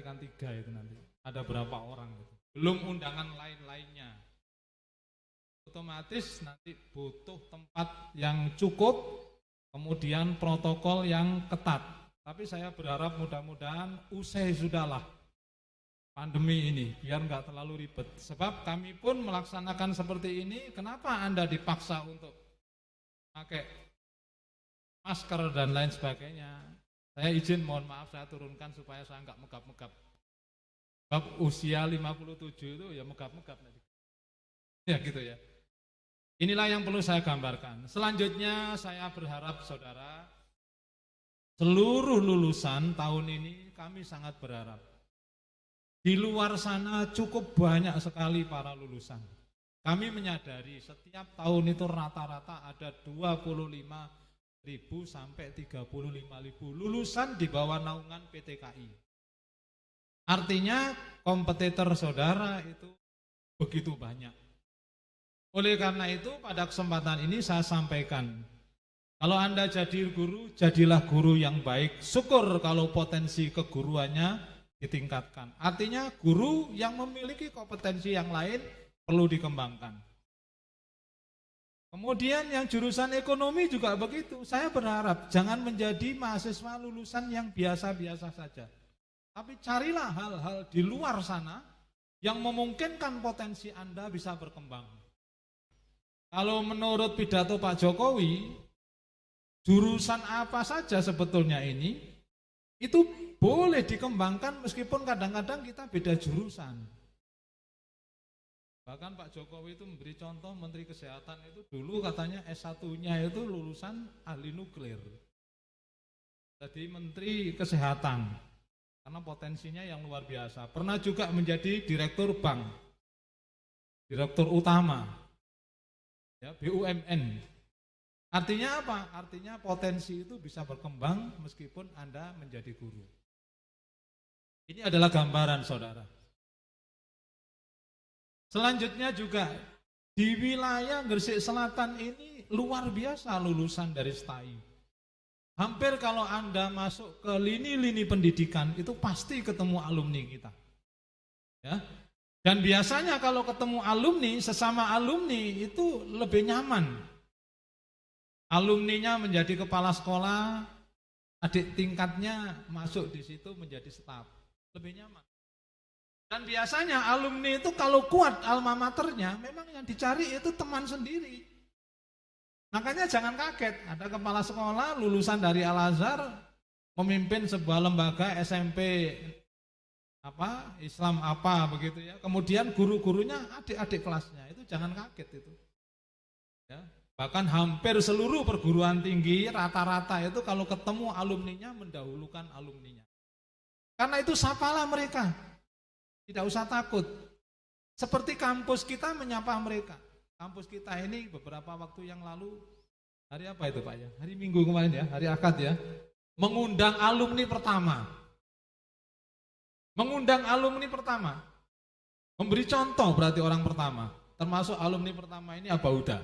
itu nanti. Ada berapa orang gitu. Belum undangan lain-lainnya. Otomatis nanti butuh tempat yang cukup, kemudian protokol yang ketat. Tapi saya berharap mudah-mudahan usai sudahlah pandemi ini, biar nggak terlalu ribet. Sebab kami pun melaksanakan seperti ini, kenapa Anda dipaksa untuk pakai masker dan lain sebagainya? Saya izin, mohon maaf saya turunkan supaya saya nggak megap-megap. Sebab usia 57 itu ya megap-megap. Ya gitu ya. Inilah yang perlu saya gambarkan. Selanjutnya saya berharap saudara, seluruh lulusan tahun ini kami sangat berharap. Di luar sana cukup banyak sekali para lulusan. Kami menyadari setiap tahun itu rata-rata ada 25.000 sampai 35.000 lulusan di bawah naungan PTKI. Artinya kompetitor saudara itu begitu banyak. Oleh karena itu pada kesempatan ini saya sampaikan, kalau Anda jadi guru, jadilah guru yang baik. Syukur kalau potensi keguruannya ditingkatkan. Artinya guru yang memiliki kompetensi yang lain perlu dikembangkan. Kemudian yang jurusan ekonomi juga begitu. Saya berharap jangan menjadi mahasiswa lulusan yang biasa-biasa saja. Tapi carilah hal-hal di luar sana yang memungkinkan potensi Anda bisa berkembang. Kalau menurut pidato Pak Jokowi, jurusan apa saja sebetulnya ini, itu boleh dikembangkan meskipun kadang-kadang kita beda jurusan. Bahkan Pak Jokowi itu memberi contoh Menteri Kesehatan itu dulu katanya S1-nya itu lulusan ahli nuklir. Jadi Menteri Kesehatan, karena potensinya yang luar biasa. Pernah juga menjadi direktur bank, direktur utama, ya, BUMN. Artinya apa? Artinya potensi itu bisa berkembang meskipun Anda menjadi guru. Ini adalah gambaran saudara. Selanjutnya juga di wilayah Gresik Selatan ini luar biasa lulusan dari STAI. Hampir kalau Anda masuk ke lini-lini pendidikan itu pasti ketemu alumni kita. Ya. Dan biasanya kalau ketemu alumni, sesama alumni itu lebih nyaman. Alumninya menjadi kepala sekolah, adik tingkatnya masuk di situ menjadi staf. Lebih nyaman. Dan biasanya alumni itu kalau kuat alma maternya, memang yang dicari itu teman sendiri. Makanya jangan kaget, ada kepala sekolah lulusan dari Al-Azhar memimpin sebuah lembaga SMP Islam begitu ya. Kemudian guru-gurunya adik-adik kelasnya, itu jangan kaget itu. Ya. Bahkan hampir seluruh perguruan tinggi rata-rata itu kalau ketemu alumninya mendahulukan alumninya. Karena itu sapalah mereka. Tidak usah takut. Seperti kampus kita menyapa mereka. Kampus kita ini beberapa waktu yang lalu, hari apa itu Pak ya? Hari Minggu kemarin ya, hari Akad ya. Mengundang alumni pertama. Mengundang alumni pertama. Memberi contoh berarti orang pertama. Termasuk alumni pertama ini Abauda.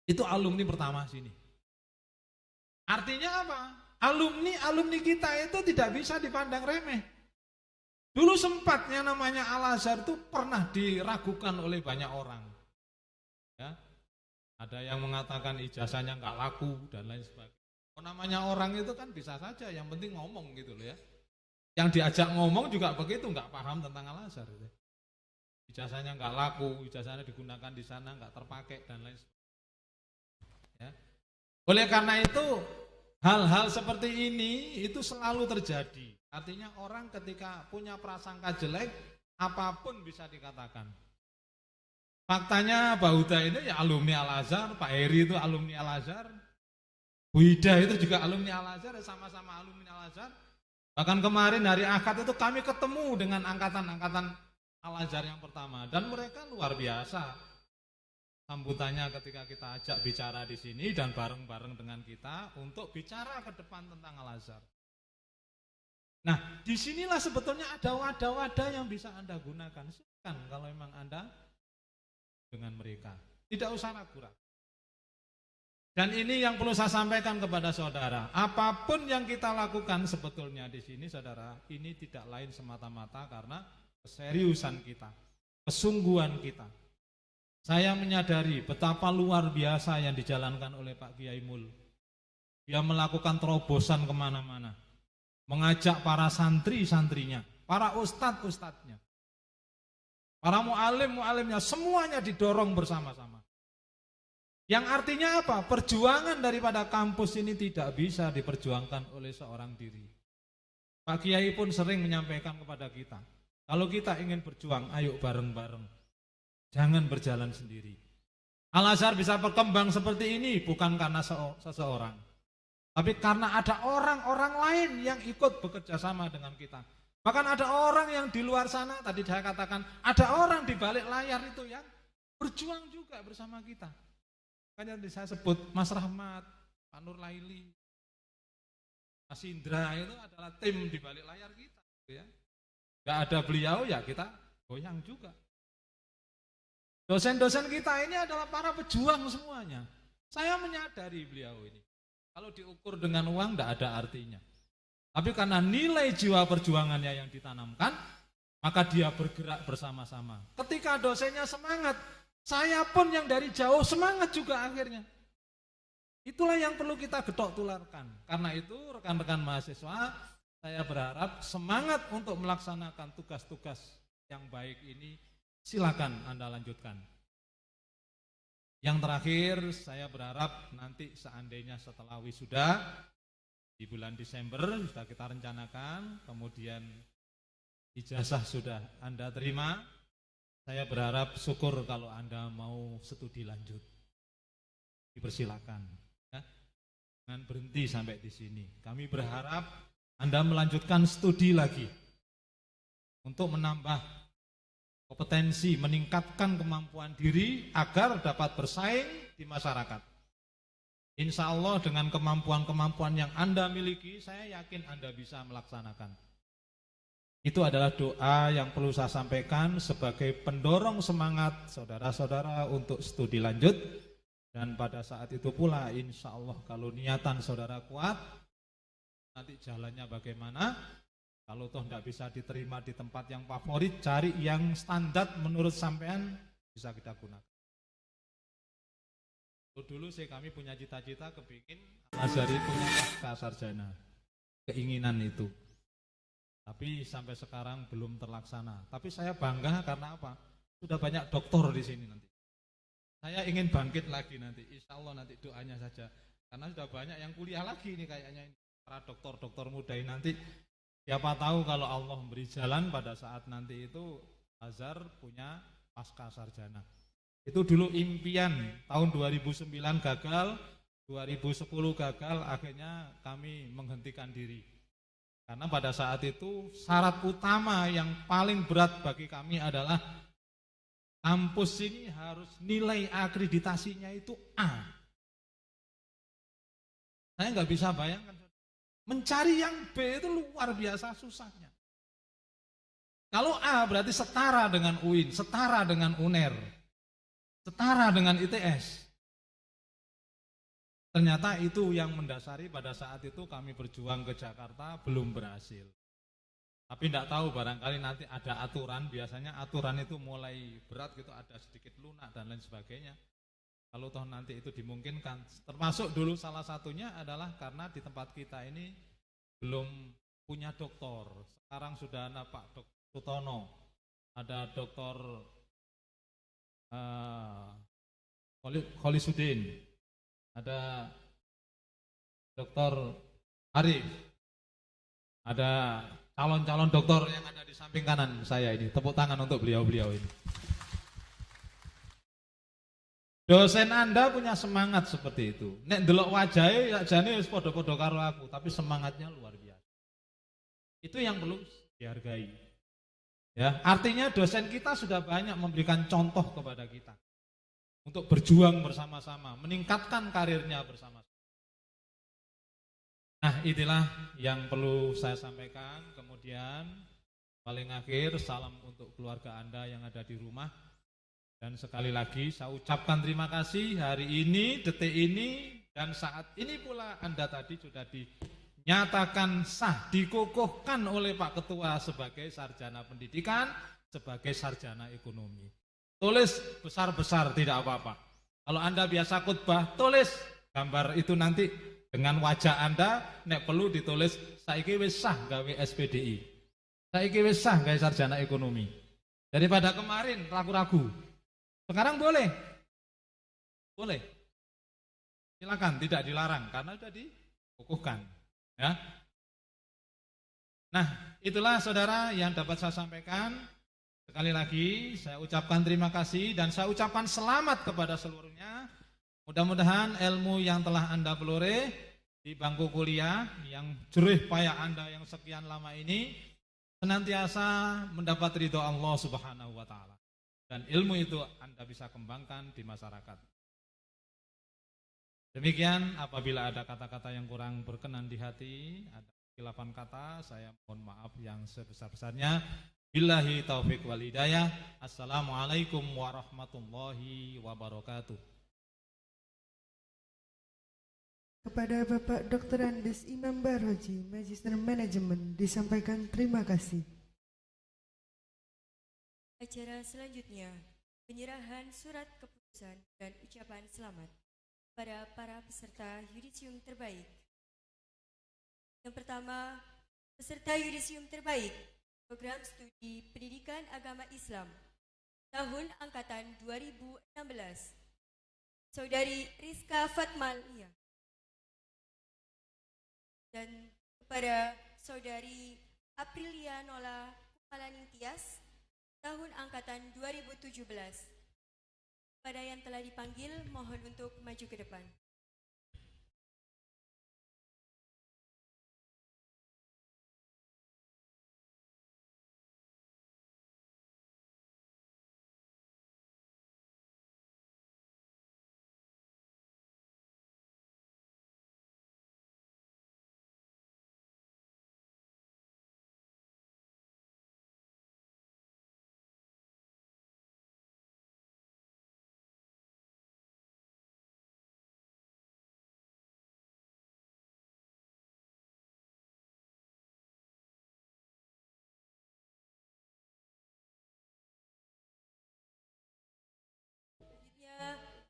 Itu alumni pertama sini. Artinya apa? Alumni kita itu tidak bisa dipandang remeh. Dulu sempatnya namanya Al-Azhar itu pernah diragukan oleh banyak orang. Ya. Ada yang mengatakan ijazahnya nggak laku dan lain sebagainya. Namanya orang itu kan bisa saja, yang penting ngomong gitu loh ya. Yang diajak ngomong juga begitu, nggak paham tentang Al-Azhar. Gitu. Ijazahnya nggak laku, ijazahnya digunakan di sana nggak terpakai dan lain sebagainya. Ya. Oleh karena itu hal-hal seperti ini itu selalu terjadi. Artinya orang ketika punya prasangka jelek, apapun bisa dikatakan. Faktanya Pak Huda ini ya alumni Al-Azhar, Pak Heri itu alumni Al-Azhar, Bu Ida itu juga alumni Al-Azhar, sama-sama alumni Al-Azhar. Bahkan kemarin hari Akad itu kami ketemu dengan angkatan-angkatan Al-Azhar yang pertama. Dan mereka luar biasa. Sambutannya ketika kita ajak bicara di sini dan bareng-bareng dengan kita untuk bicara ke depan tentang Al-Azhar. Nah, disinilah sebetulnya ada wadah-wadah yang bisa Anda gunakan. Silakan kalau memang Anda dengan mereka. Tidak usah ragu-ragu. Dan ini yang perlu saya sampaikan kepada saudara. Apapun yang kita lakukan sebetulnya di sini, saudara, ini tidak lain semata-mata karena keseriusan kita, kesungguhan kita. Saya menyadari betapa luar biasa yang dijalankan oleh Pak Kiai Mul. Dia melakukan terobosan kemana-mana. Mengajak para santri-santrinya, para ustadz-ustadznya, para mu'alim-mu'alimnya, semuanya didorong bersama-sama. Yang artinya apa? Perjuangan daripada kampus ini tidak bisa diperjuangkan oleh seorang diri. Pak Kiai pun sering menyampaikan kepada kita, kalau kita ingin berjuang, ayo bareng-bareng. Jangan berjalan sendiri. Al-Azhar bisa berkembang seperti ini bukan karena seseorang. Tapi karena ada orang-orang lain yang ikut bekerja sama dengan kita. Bahkan ada orang yang di luar sana, tadi saya katakan, ada orang di balik layar itu yang berjuang juga bersama kita. Makanya saya sebut Mas Rahmat, Pak Nur Laili, Mas Indra itu adalah tim di balik layar kita. Ya. Gak ada beliau ya kita goyang juga. Dosen-dosen kita ini adalah para pejuang semuanya. Saya menyadari beliau ini. Kalau diukur dengan uang tidak ada artinya. Tapi karena nilai jiwa perjuangannya yang ditanamkan, maka dia bergerak bersama-sama. Ketika dosennya semangat, saya pun yang dari jauh semangat juga akhirnya. Itulah yang perlu kita getok tularkan. Karena itu rekan-rekan mahasiswa, saya berharap semangat untuk melaksanakan tugas-tugas yang baik ini silakan Anda lanjutkan. Yang terakhir, saya berharap nanti seandainya setelah wisuda di bulan Desember sudah kita rencanakan, kemudian ijazah sudah Anda terima, saya berharap syukur kalau Anda mau studi lanjut. Dipersilakan. Ya. Jangan berhenti sampai di sini. Kami berharap Anda melanjutkan studi lagi untuk menambah kompetensi, meningkatkan kemampuan diri agar dapat bersaing di masyarakat. Insya Allah dengan kemampuan-kemampuan yang Anda miliki, saya yakin Anda bisa melaksanakan. Itu adalah doa yang perlu saya sampaikan sebagai pendorong semangat saudara-saudara untuk studi lanjut. Dan pada saat itu pula insya Allah kalau niatan saudara kuat, nanti jalannya bagaimana? Kalau toh tidak bisa diterima di tempat yang favorit, cari yang standar menurut sampean bisa kita gunakan. Dulu kami punya cita-cita kepingin Al-Azhari punya pasca sarjana, keinginan itu. Tapi sampai sekarang belum terlaksana. Tapi saya bangga karena apa? Sudah banyak doktor di sini nanti. Saya ingin bangkit lagi nanti, insya Allah nanti doanya saja. Karena sudah banyak yang kuliah lagi nih kayaknya ini. Para doktor-doktor muda ini nanti. Siapa tahu kalau Allah memberi jalan pada saat nanti itu Azhar punya pasca sarjana. Itu dulu impian, tahun 2009 gagal, 2010 gagal, akhirnya kami menghentikan diri. Karena pada saat itu syarat utama yang paling berat bagi kami adalah kampus ini harus nilai akreditasinya itu A. Saya nggak bisa bayangkan, mencari yang B itu luar biasa susahnya. Kalau A berarti setara dengan UIN, setara dengan UNER. Setara dengan ITS. Ternyata itu yang mendasari pada saat itu kami berjuang ke Jakarta belum berhasil. Tapi tidak tahu barangkali nanti ada aturan, biasanya aturan itu mulai berat gitu, ada sedikit lunak dan lain sebagainya. Kalau toh nanti itu dimungkinkan, termasuk dulu salah satunya adalah karena di tempat kita ini belum punya doktor. Sekarang sudah ada Pak Dr. Sutono, ada Dr. Kholisuddin, ada Dr. Arif, ada calon-calon dokter yang ada di samping kanan saya ini. Tepuk tangan untuk beliau-beliau ini. Dosen Anda punya semangat seperti itu. Nek ndelok wajahe sakjane wis padha-padha karo aku, tapi semangatnya luar biasa. Itu yang perlu dihargai. Ya, artinya dosen kita sudah banyak memberikan contoh kepada kita untuk berjuang bersama-sama, meningkatkan karirnya bersama-sama. Nah, itulah yang perlu saya sampaikan. Kemudian paling akhir salam untuk keluarga Anda yang ada di rumah. Dan sekali lagi saya ucapkan terima kasih hari ini, detik ini, dan saat ini pula Anda tadi sudah dinyatakan sah, dikukuhkan oleh Pak Ketua sebagai sarjana pendidikan, sebagai sarjana ekonomi. Tulis besar-besar tidak apa-apa. Kalau Anda biasa khutbah, tulis gambar itu nanti dengan wajah Anda, nek perlu ditulis saiki wis sah gawe SPDI. Saiki wis sah gawe sarjana ekonomi. Daripada kemarin ragu-ragu. Sekarang boleh. Boleh. Silakan, tidak dilarang karena sudah dikukuhkan. Ya. Nah, itulah saudara yang dapat saya sampaikan. Sekali lagi saya ucapkan terima kasih dan saya ucapkan selamat kepada seluruhnya. Mudah-mudahan ilmu yang telah Anda peroleh di bangku kuliah, yang jerih payah Anda yang sekian lama ini senantiasa mendapat ridho Allah Subhanahu wa taala. Dan ilmu itu Anda bisa kembangkan di masyarakat. Demikian, apabila ada kata-kata yang kurang berkenan di hati, ada khilafan kata, saya mohon maaf yang sebesar-besarnya. Billahi taufiq wal hidayah. Assalamualaikum warahmatullahi wabarakatuh. Kepada Bapak Dr. Andes Imam Barhoji, Magister Manajemen, disampaikan terima kasih. Acara selanjutnya, penyerahan surat keputusan dan ucapan selamat pada para peserta yudisium terbaik. Yang pertama, peserta yudisium terbaik Program Studi Pendidikan Agama Islam tahun angkatan 2016, Saudari Rizka Fatmalia, dan kepada Saudari Aprilia Nola Kumalaning Tias tahun angkatan 2017. Pada yang telah dipanggil, mohon untuk maju ke depan.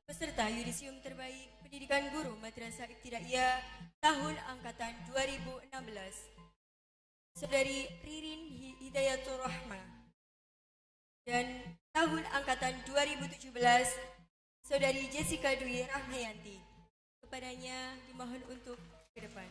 Peserta yudisium terbaik pendidikan guru Madrasah Ibtidaiyah tahun angkatan 2016, Saudari Ririn Hidayatul Rahma, dan tahun angkatan 2017, Saudari Jessica Dwi Rahmayanti. Kepadanya dimohon untuk ke depan.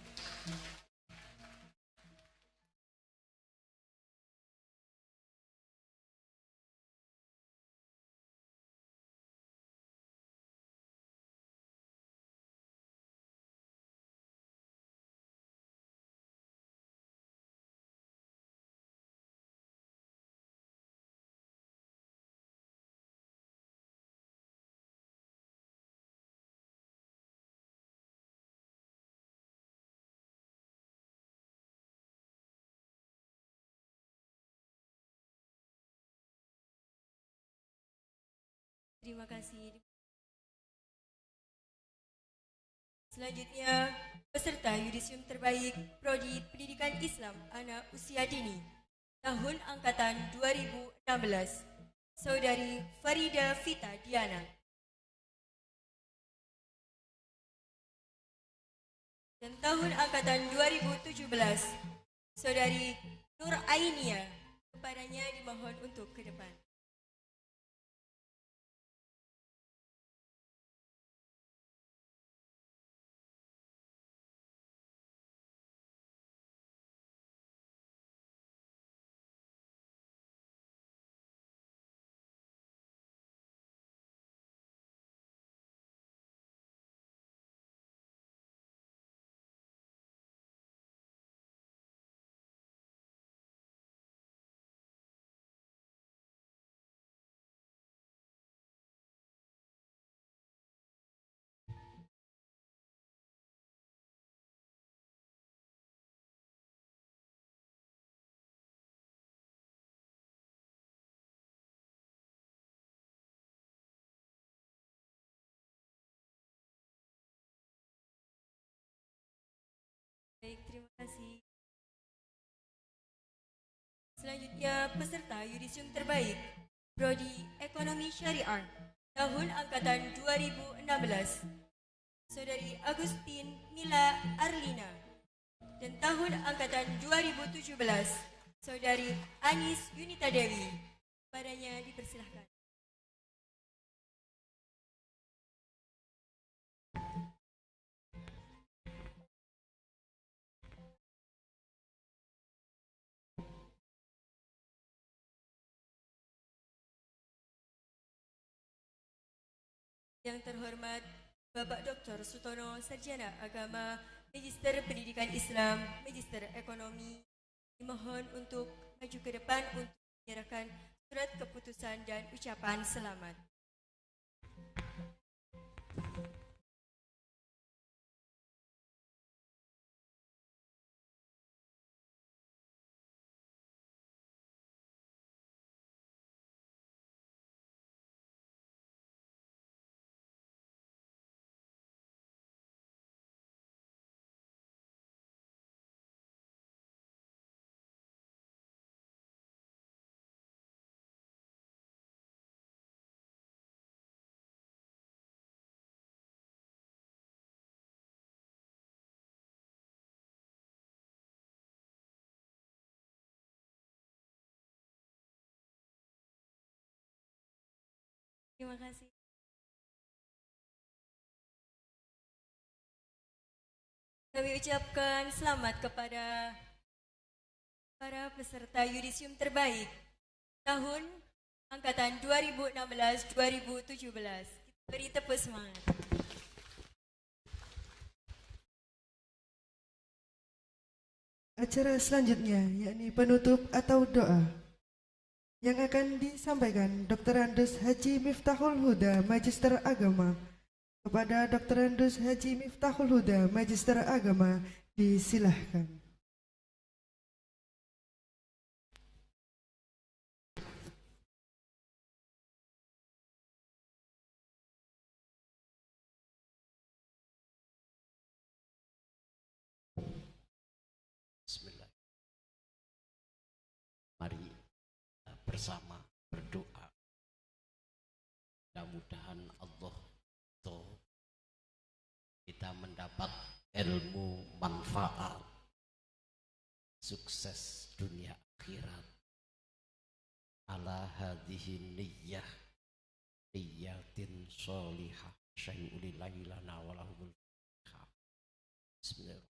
Terima kasih. Selanjutnya, peserta yudisium terbaik Prodi Pendidikan Islam Anak Usia Dini tahun angkatan 2016, Saudari Farida Vita Diana. Dan tahun angkatan 2017, Saudari Nur Ainia. Kepadanya dimohon untuk ke depan. Baik, terima kasih. Selanjutnya, peserta yudisium terbaik Prodi Ekonomi Syariah tahun angkatan 2016, Saudari Agustin Mila Arlina. Dan tahun angkatan 2017, Saudari Anis Yunita Dewi. Padanya dipersilahkan. Yang terhormat Bapak Dr. Sutono, Sarjana Agama, Magister Pendidikan Islam, Magister Ekonomi, dimohon untuk maju ke depan untuk menyerahkan surat keputusan dan ucapan selamat. Terima kasih. Kami ucapkan selamat kepada para peserta yudisium terbaik tahun angkatan 2016-2017. Kita beri tepuk semangat. Acara selanjutnya yakni penutup atau doa yang akan disampaikan Dr. Andes Haji Miftahul Huda, Magister Agama. Kepada Dr. Andes Haji Miftahul Huda, Magister Agama, disilahkan. Bismillah. Mari kita bersama berdoa. Mudah-mudahan Allah itu kita mendapat ilmu manfaat, sukses dunia akhirat. Ala hadhihi niyyah, niyyatin sholihah, syai'ulillahi lana walahumul fatihah. Bismillahirrahmanirrahim.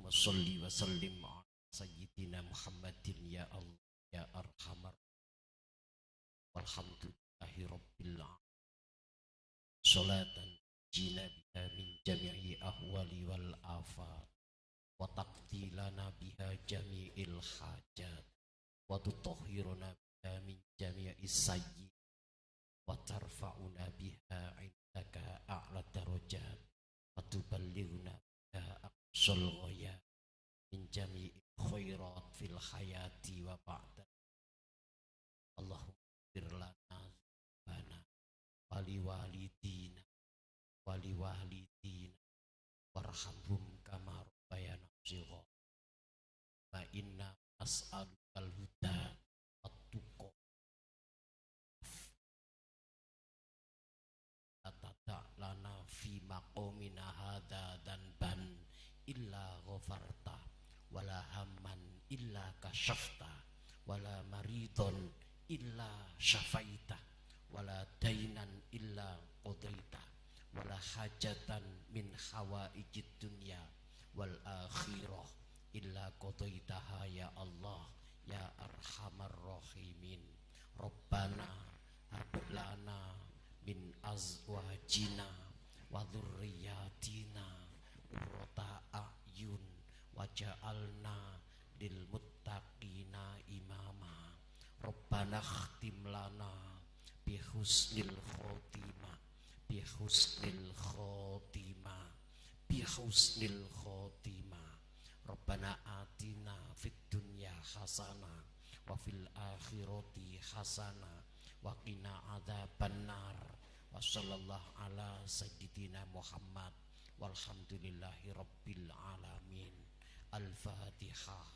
Salli wa sallim ala sayyidina Muhammadin ya Allah ya arhamar walhamdulillahi rabbil alamin salatan jina biha min jami'i ahwali wal afat wa taqdilana biha jami'il hajat wa tutahhiruna biha min jami'i sayyi wa tarfa'una biha indaka a'la darajat wa tuballighuna biha aqsal ghayat min jami'il khairat fil hayati wa ba'da. Allahumma fir lana bana wali walidina warhamhum kama rabbayana shighara. Fa inna as'alukal huda wat-tuqa atata lana fi maqamina hadza dan illa ghafarta wala hamman illa kashafta wala maridon illa syafaita wala dainan illa qadaita wala hajatan min hawaijid dunya wal akhirah illa qadaitaha ya Allah ya arhamar rahimin. Rabbana hab lana min azwajina wa dzurriyyatina qurrata a'yun waja'alna lil muttaqina imama. Rabbana khtim lana bi husnil khotimah bi husnil khotimah bi husnil khotimah. Rabbana atina fid dunya hasanah wa fil akhirati hasanah wa qina adzabannar. Wa sallallahu ala sayyidina Muhammad walhamdulillahi rabbil alamin. Al-Fatihah.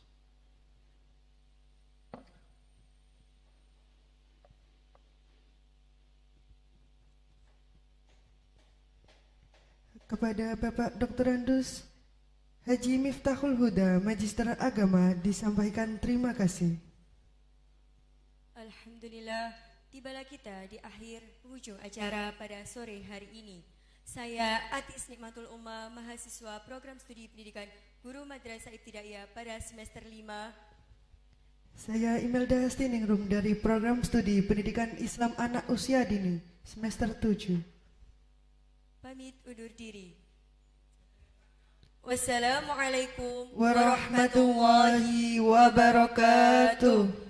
Kepada Bapak Dr. Andes Haji Miftahul Huda, Magister Agama, disampaikan terima kasih. Alhamdulillah, tibalah kita di akhir penghujung acara pada sore hari ini. Saya Atis Nikmatul Ummah, mahasiswa program studi pendidikan Guru Madrasah Ibtidaiyah pada semester 5. Saya Imelda Hastiningrum dari program studi pendidikan Islam anak usia dini semester 7. Pamit undur diri. Wassalamualaikum Warahmatullahi wabarakatuh.